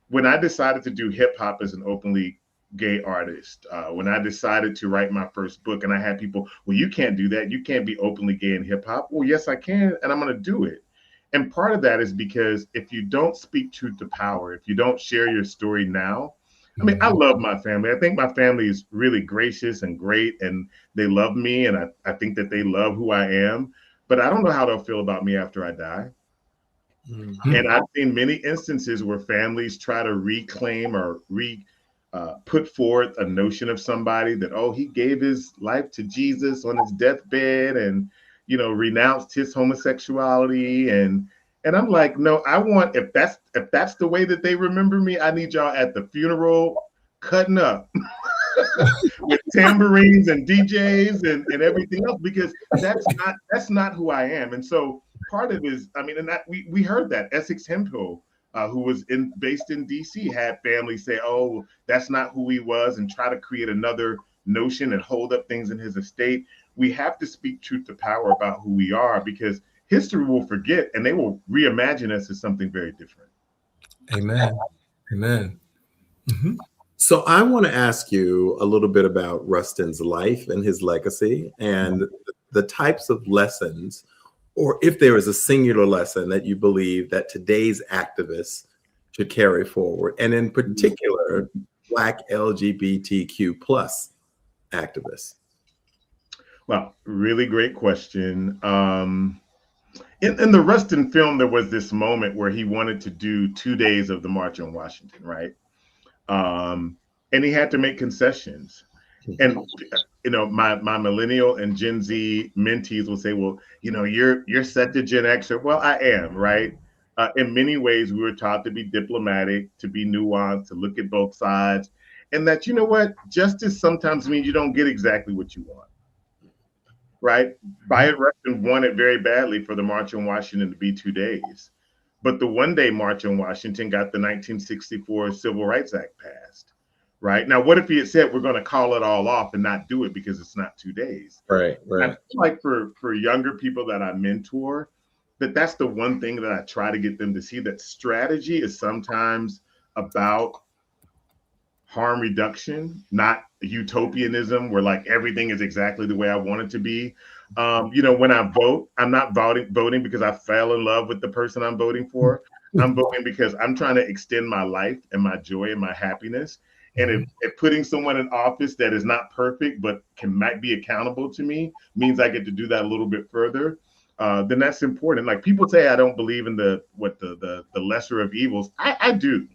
when I decided to do hip hop as an openly gay artist, when I decided to write my first book, and I had people, well, you can't do that. You can't be openly gay in hip hop. Well, yes, I can. And I'm going to do it. And part of that is because if you don't speak truth to power, if you don't share your story now, I mean, I love my family. I think my family is really gracious and great, and they love me, and I think that they love who I am. But I don't know how they'll feel about me after I die. And I've seen many instances where families try to reclaim or put forth a notion of somebody that, oh, he gave his life to Jesus on his deathbed and, renounced his homosexuality. And I'm like, no, I want, if that's the way that they remember me, I need y'all at the funeral cutting up with tambourines and DJs and everything else, because that's not who I am. And so part of it is, I mean, and that we heard that Essex Hemphill, who was based in DC, had family say, oh, that's not who he was, and try to create another notion and hold up things in his estate. We have to speak truth to power about who we are, because history will forget and they will reimagine us as something very different. Amen. Amen. So I want to ask you a little bit about Rustin's life and his legacy and the types of lessons, or if there is a singular lesson that you believe that today's activists should carry forward, and in particular, Black LGBTQ plus activists. Well, really great question. In the Rustin film, there was this moment where he wanted to do 2 days of the March on Washington, right? And he had to make concessions. And my millennial and Gen Z mentees will say, well, you're set to Gen X. Well, I am, right? In many ways, we were taught to be diplomatic, to be nuanced, to look at both sides, and that, justice sometimes means you don't get exactly what you want. Right? Bayard Rustin wanted very badly for the March on Washington to be 2 days. But the 1 day March on Washington got the 1964 Civil Rights Act passed. Right? Now, what if he had said, we're going to call it all off and not do it because it's not 2 days? Right. I feel like for younger people that I mentor, that's the one thing that I try to get them to see, that strategy is sometimes about harm reduction, not utopianism where like everything is exactly the way I want it to be. When I vote, I'm not voting because I fell in love with the person I'm voting for. I'm voting because I'm trying to extend my life and my joy and my happiness. And if putting someone in office that is not perfect but might be accountable to me means I get to do that a little bit further, then that's important. Like people say I don't believe in the lesser of evils. I do.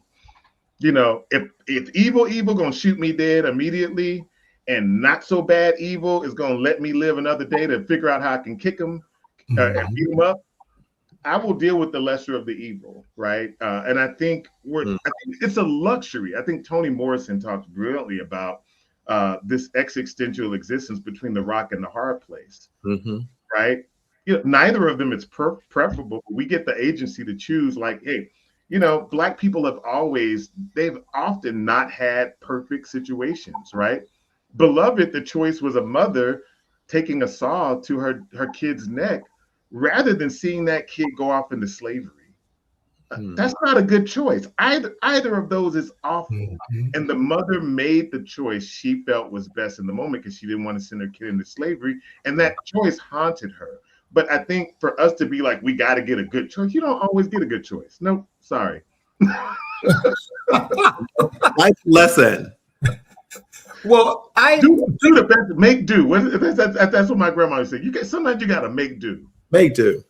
You know, if evil gonna shoot me dead immediately, and not so bad evil is gonna let me live another day to figure out how I can kick him and beat him up, I will deal with the lesser of the evil, right? And I think I think it's a luxury. I think Toni Morrison talks brilliantly about this existential existence between the rock and the hard place, right? You know, neither of them is preferable. We get the agency to choose. Like, hey, you know, Black people they've often not had perfect situations, right? Beloved, the choice was a mother taking a saw to her kid's neck rather than seeing that kid go off into slavery. That's not a good choice. Either of those is awful. And the mother made the choice she felt was best in the moment because she didn't want to send her kid into slavery. And that choice haunted her. But I think for us to be like, we got to get a good choice, you don't always get a good choice. No, sorry. Life lesson. Well, do the best, make do. That's what my grandma said. Sometimes you got to make do. Make do.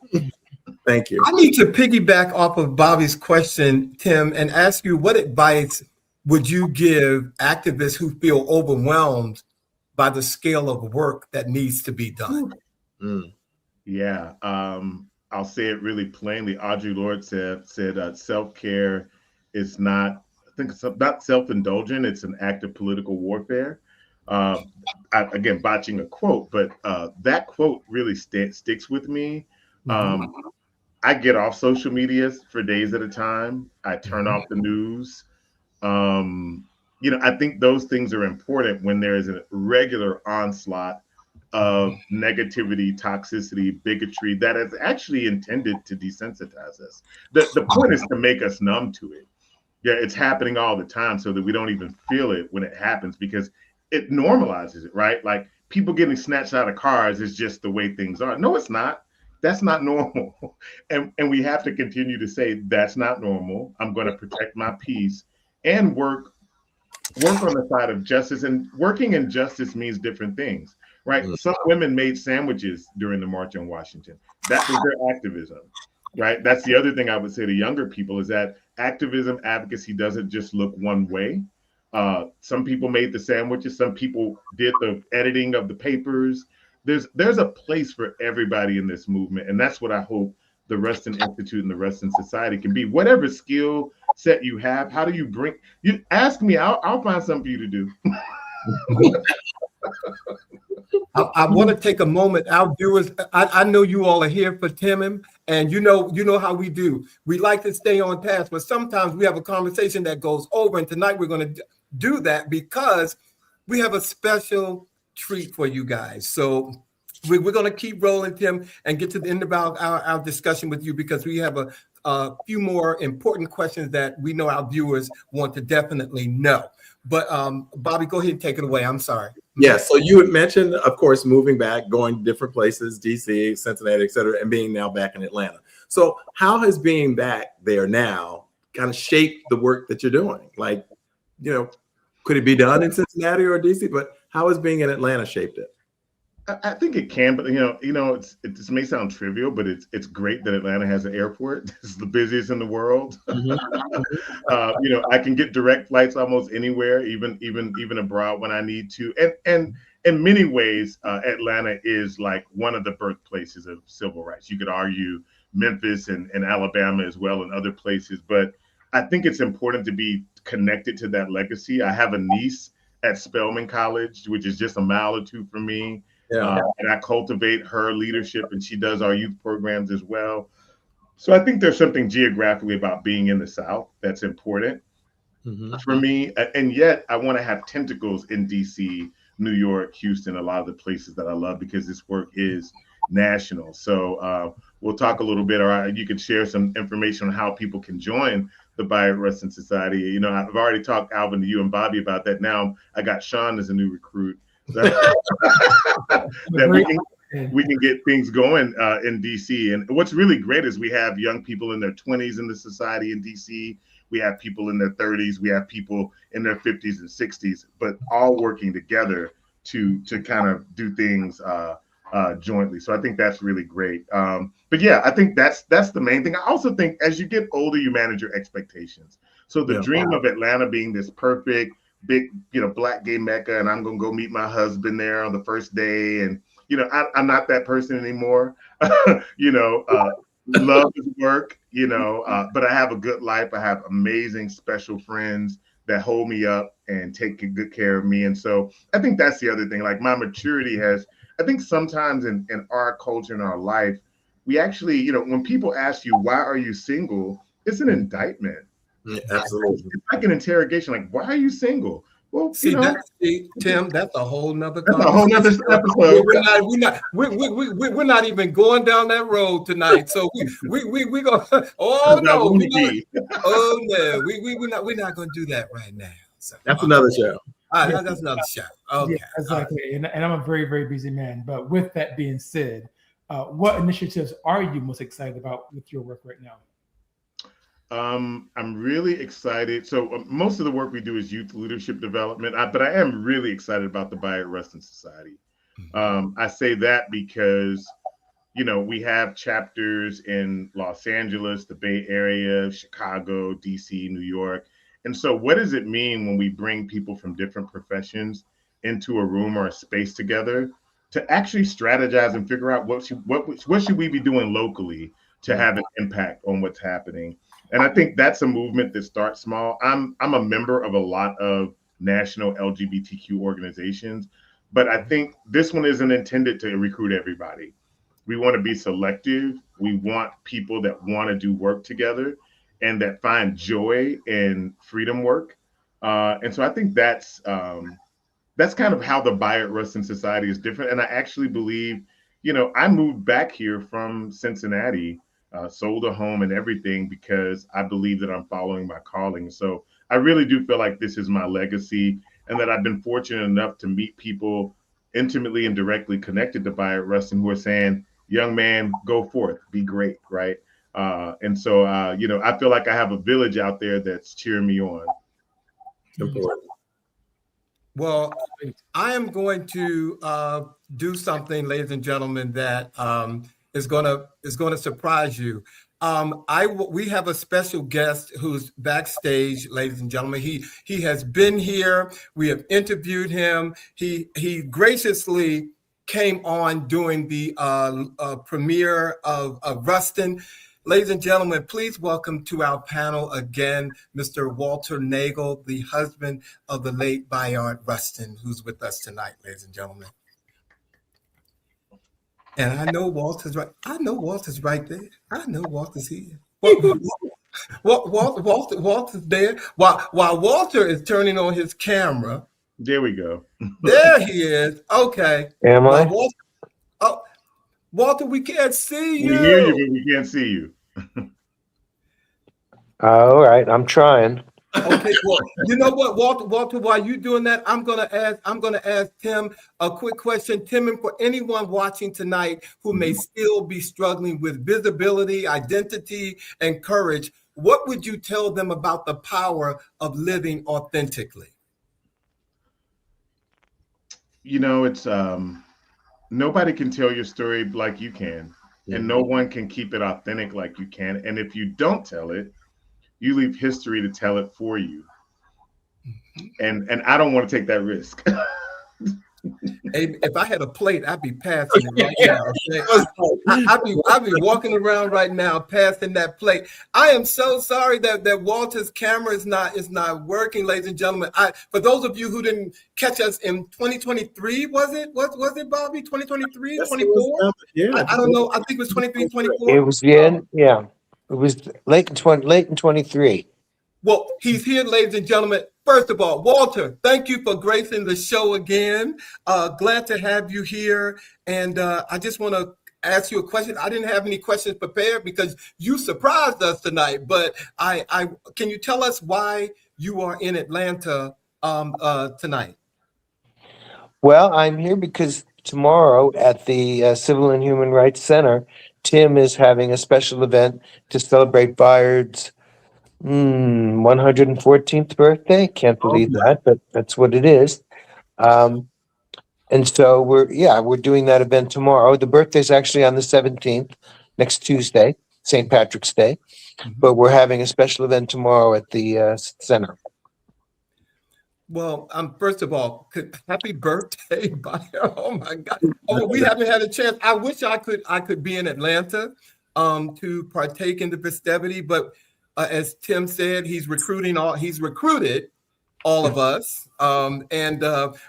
Thank you. I need to piggyback off of Bobby's question, Tim, and ask you, what advice would you give activists who feel overwhelmed by the scale of work that needs to be done? Yeah, I'll say it really plainly. Audre Lorde said self-care is not, I think it's not self-indulgent, it's an act of political warfare. Again, botching a quote, but that quote really sticks with me. I get off social media for days at a time. I turn off the news. You know, I think those things are important when there is a regular onslaught of negativity, toxicity, bigotry that is actually intended to desensitize us. The point is to make us numb to it. Yeah, it's happening all the time so that we don't even feel it when it happens because it normalizes it, right? Like people getting snatched out of cars is just the way things are. No, it's not. That's not normal. And we have to continue to say that's not normal. I'm going to protect my peace and work on the side of justice. And working in justice means different things, right? Some women made sandwiches during the March on Washington. That was their activism, right? That's the other thing I would say to younger people is that activism, advocacy doesn't just look one way. Some people made the sandwiches. Some people did the editing of the papers. There's a place for everybody in this movement. And that's what I hope the Rustin Institute and the Rustin Society can be. Whatever skill set you have, how do you ask me, I'll find something for you to do. I want to take a moment. Our viewers, I know you all are here for Tim, and you know how we do. We like to stay on task, but sometimes we have a conversation that goes over. And tonight we're going to do that because we have a special treat for you guys. So we're going to keep rolling, Tim, and get to the end of our discussion with you because we have a few more important questions that we know our viewers want to definitely know. But Bobby, go ahead and take it away. I'm sorry. Yeah, so you had mentioned, of course, moving back, going to different places, DC, Cincinnati, et cetera, and being now back in Atlanta. So how has being back there now kind of shaped the work that you're doing? Like, you know, could it be done in Cincinnati or DC? But how has being in Atlanta shaped it? I think it can, but it may sound trivial, but it's great that Atlanta has an airport. It's the busiest in the world. I can get direct flights almost anywhere, even abroad when I need to. And in many ways, Atlanta is like one of the birthplaces of civil rights. You could argue Memphis and Alabama as well and other places, but I think it's important to be connected to that legacy. I have a niece at Spelman College, which is just a mile or two from me. Yeah. And I cultivate her leadership, and she does our youth programs as well. So I think there's something geographically about being in the South that's important for me. And yet I want to have tentacles in DC, New York, Houston, a lot of the places that I love because this work is national. So we'll talk a little bit, or you can share some information on how people can join the Bayard Rustin Society. You know, I've already talked, Alvin, to you and Bobby about that. Now I got Sean as a new recruit. That we can get things going in DC. And what's really great is we have young people in their 20s in the society in DC. We have people in their 30s. We have people in their 50s and 60s, but all working together to kind of do things jointly. So I think that's really great. But yeah, I think that's the main thing. I also think as you get older, you manage your expectations. So the dream of Atlanta being this perfect, big, Black gay Mecca, and I'm going to go meet my husband there on the first day. And, I'm not that person anymore. Love is work, but I have a good life. I have amazing, special friends that hold me up and take good care of me. And so I think that's the other thing. Like my maturity I think sometimes in our culture, in our life, we actually, when people ask you, why are you single? It's an indictment. Yeah, absolutely. It's like an interrogation. Like, why are you single? Well, Tim, that's a whole nother conversation. A whole nother episode. We're not even going down that road tonight. So we go. Oh no, we're not going to do that right now. So, that's another show. That's another show. Okay, yeah, exactly. And I'm a very, very busy man. But with that being said, what initiatives are you most excited about with your work right now? I'm really excited. So most of the work we do is youth leadership development, but I am really excited about the Bayard Rustin Society. I say that because, we have chapters in Los Angeles, the Bay Area, Chicago, DC, New York. And so what does it mean when we bring people from different professions into a room or a space together to actually strategize and figure out what should we be doing locally to have an impact on what's happening? And I think that's a movement that starts small. I'm a member of a lot of national LGBTQ organizations, but I think this one isn't intended to recruit everybody. We want to be selective. We want people that want to do work together and that find joy in freedom work. And so I think that's kind of how the Bayard Rustin Society is different. And I actually believe, I moved back here from Cincinnati, sold a home and everything because I believe that I'm following my calling. So I really do feel like this is my legacy and that I've been fortunate enough to meet people intimately and directly connected to Bayard Rustin who are saying, young man, go forth, be great, right? And so, I feel like I have a village out there that's cheering me on. Important. Well, I am going to do something, ladies and gentlemen, that is going to surprise you. We have a special guest who's backstage, ladies and gentlemen. He has been here. We have interviewed him. He graciously came on during the premiere of Rustin. Ladies and gentlemen, please welcome to our panel again, Mr. Walter Nagel, the husband of the late Bayard Rustin, who's with us tonight, ladies and gentlemen. And I know Walter's right. I know Walter's right there. I know Walter's here. Walter's there. While Walter is turning on his camera. There we go. There he is. Okay. Am I? Walter, we can't see you. We hear you, but we can't see you. All right, I'm trying. Okay, well, you know what, Walter, while you're doing that, I'm gonna ask Tim a quick question. Tim, and for anyone watching tonight who may still be struggling with visibility, identity, and courage, what would you tell them about the power of living authentically? It's nobody can tell your story like you can, and no one can keep it authentic like you can. And if you don't tell it, you leave history to tell it for you. And I don't want to take that risk. Hey, if I had a plate, I'd be passing it right now. I'd be walking around right now passing that plate. I am so sorry that Walter's camera is not working, ladies and gentlemen. For those of you who didn't catch us in 2023, was it Bobby? 2023, 24? Yeah. I don't know. I think it was 23, 24. It was yeah. It was late in 23. Well, he's here, ladies and gentlemen. First of all, Walter, thank you for gracing the show again. Glad to have you here. And I just want to ask you a question. I didn't have any questions prepared because you surprised us tonight. But I can you tell us why you are in Atlanta tonight? Well, I'm here because tomorrow at the Civil and Human Rights Center, Tim is having a special event to celebrate Bayard's 114th birthday. Can't believe that, but that's what it is. And so we're doing that event tomorrow. The birthday's actually on the 17th, next Tuesday. St. Patrick's Day. But we're having a special event tomorrow at the center. Well, first of all, happy birthday, Bayard. Oh my God. Oh, we haven't had a chance. I wish I could be in Atlanta to partake in the festivity, but as Tim said, he's recruited all of us, and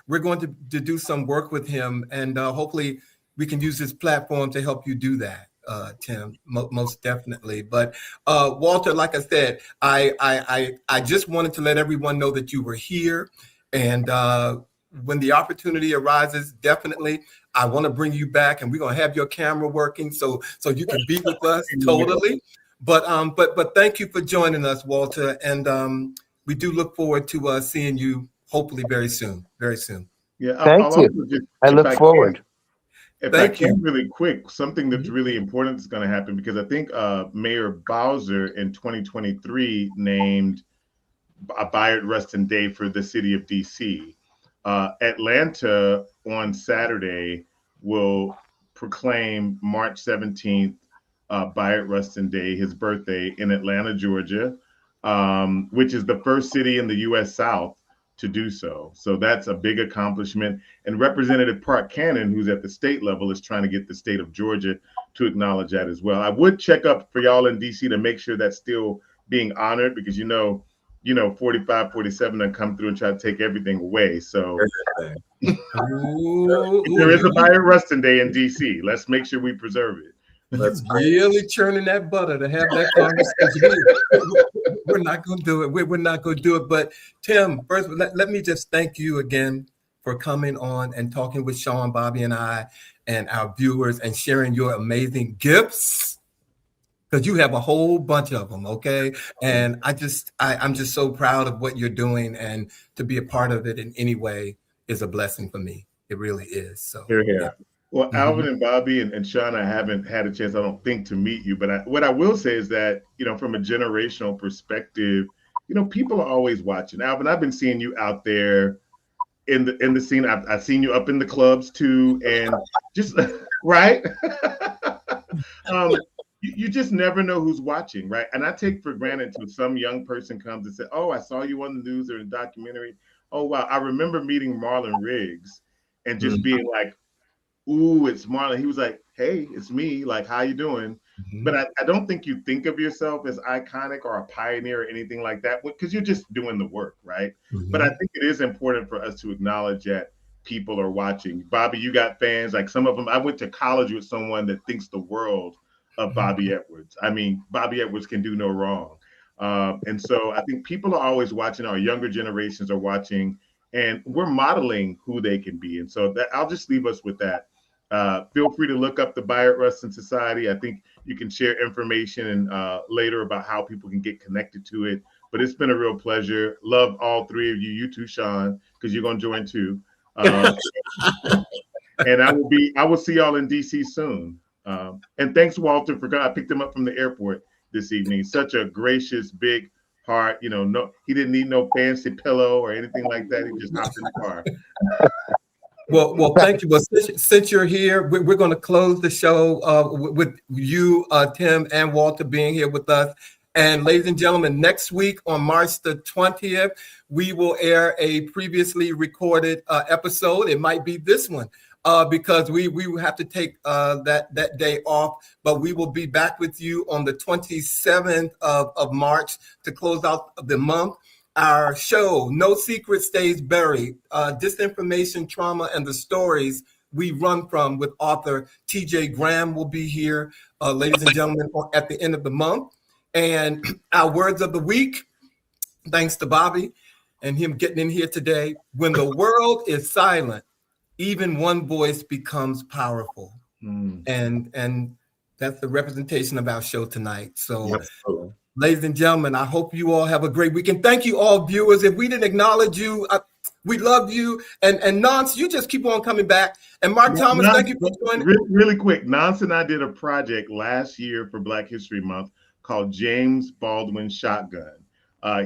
we're going to do some work with him, and hopefully we can use this platform to help you do that, Tim, most definitely. But Walter, like I said, I just wanted to let everyone know that you were here, and when the opportunity arises, definitely I want to bring you back, and we're going to have your camera working so you can be with us totally. But thank you for joining us, Walter, and we do look forward to seeing you hopefully very soon. Yeah, Thank you. I look forward. If I can really quick, something that's really important is going to happen, because I think Mayor Bowser in 2023 named a Bayard Rustin Day for the city of DC. Atlanta on Saturday will proclaim March 17th Bayard Rustin Day, his birthday, in Atlanta, Georgia, which is the first city in the U.S. South to do so. So that's a big accomplishment. And Representative Park Cannon, who's at the state level, is trying to get the state of Georgia to acknowledge that as well. I would check up for y'all in DC to make sure that's still being honored, because 45, 47 done come through and try to take everything away. So there is a Bayard Rustin Day in DC. Let's make sure we preserve it. That's really churning that butter to have that conversation. We're not going to do it. We're not going to do it. But Tim, first, let me just thank you again for coming on and talking with Sean, Bobby, and I, and our viewers, and sharing your amazing gifts, because you have a whole bunch of them. Okay, and I'm just so proud of what you're doing, and to be a part of it in any way is a blessing for me. It really is. So here. Yeah. Well, Alvin and Bobby and Sean, I haven't had a chance, I don't think, to meet you. But what I will say is that, from a generational perspective, people are always watching. Alvin, I've been seeing you out there in the scene. I've seen you up in the clubs too, and just right. You just never know who's watching, right? And I take for granted till some young person comes and says, "Oh, I saw you on the news or in a documentary. Oh, wow." I remember meeting Marlon Riggs and just being like, "Ooh, it's Marlon." He was like, "Hey, it's me. Like, how you doing?" But I don't think you think of yourself as iconic or a pioneer or anything like that, because you're just doing the work, right? But I think it is important for us to acknowledge that people are watching. Bobby, you got fans. Like, some of them, I went to college with someone that thinks the world of Bobby Edwards. I mean, Bobby Edwards can do no wrong. And so I think people are always watching. Our younger generations are watching, and we're modeling who they can be. And so I'll just leave us with that. Feel free to look up the Bayard Rustin Society. I think you can share information later about how people can get connected to it. But it's been a real pleasure. Love all three of you. You too, Sean, because you're going to join too. And I will see y'all in DC soon. And thanks, Walter, for I picked him up from the airport this evening. Such a gracious, big heart. No, he didn't need no fancy pillow or anything like that. He just hopped in the car. Well, thank you. Well, since you're here, we're going to close the show with you, Tim, and Walter being here with us. And ladies and gentlemen, next week on March the 20th, we will air a previously recorded episode. It might be this one because we will have to take that day off. But we will be back with you on the 27th of March to close out the month. Our show, No Secret Stays Buried, Disinformation, Trauma, and the Stories we Run From, with author T.J. Graham will be here, ladies and gentlemen, at the end of the month. And our words of the week, thanks to Bobby and him getting in here today: when the world is silent, even one voice becomes powerful. And that's the representation of our show tonight. So Yes. ladies and gentlemen, I hope you all have a great weekend. Thank you all, viewers. If we didn't acknowledge you, we love you. And Nance, you just keep on coming back. And Mark Thomas, thank you for joining. Really quick, Nance and I did a project last year for Black History Month called James Baldwin Shotgun.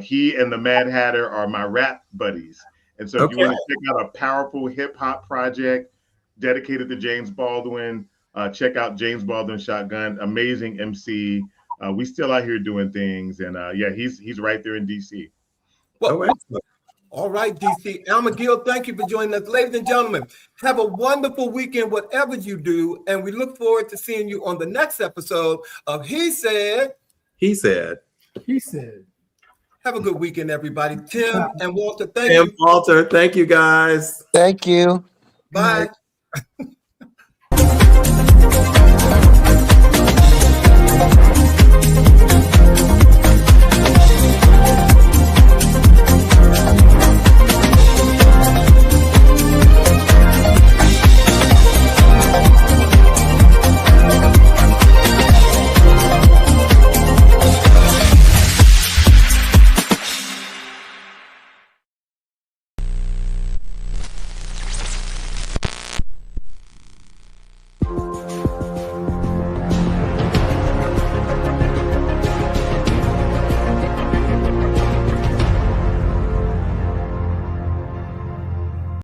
He and the Mad Hatter are my rap buddies. And so if you want to check out a powerful hip hop project dedicated to James Baldwin, check out James Baldwin Shotgun. Amazing MC. we still out here doing things. And yeah, he's right there in DC. Well, all right, DC. Alma Gill, thank you for joining us. Ladies and gentlemen, have a wonderful weekend, whatever you do. And we look forward to seeing you on the next episode of He Said. He said. He said. Have a good weekend, everybody. Tim and Walter, thank you. Walter, thank you, guys. Thank you. Bye.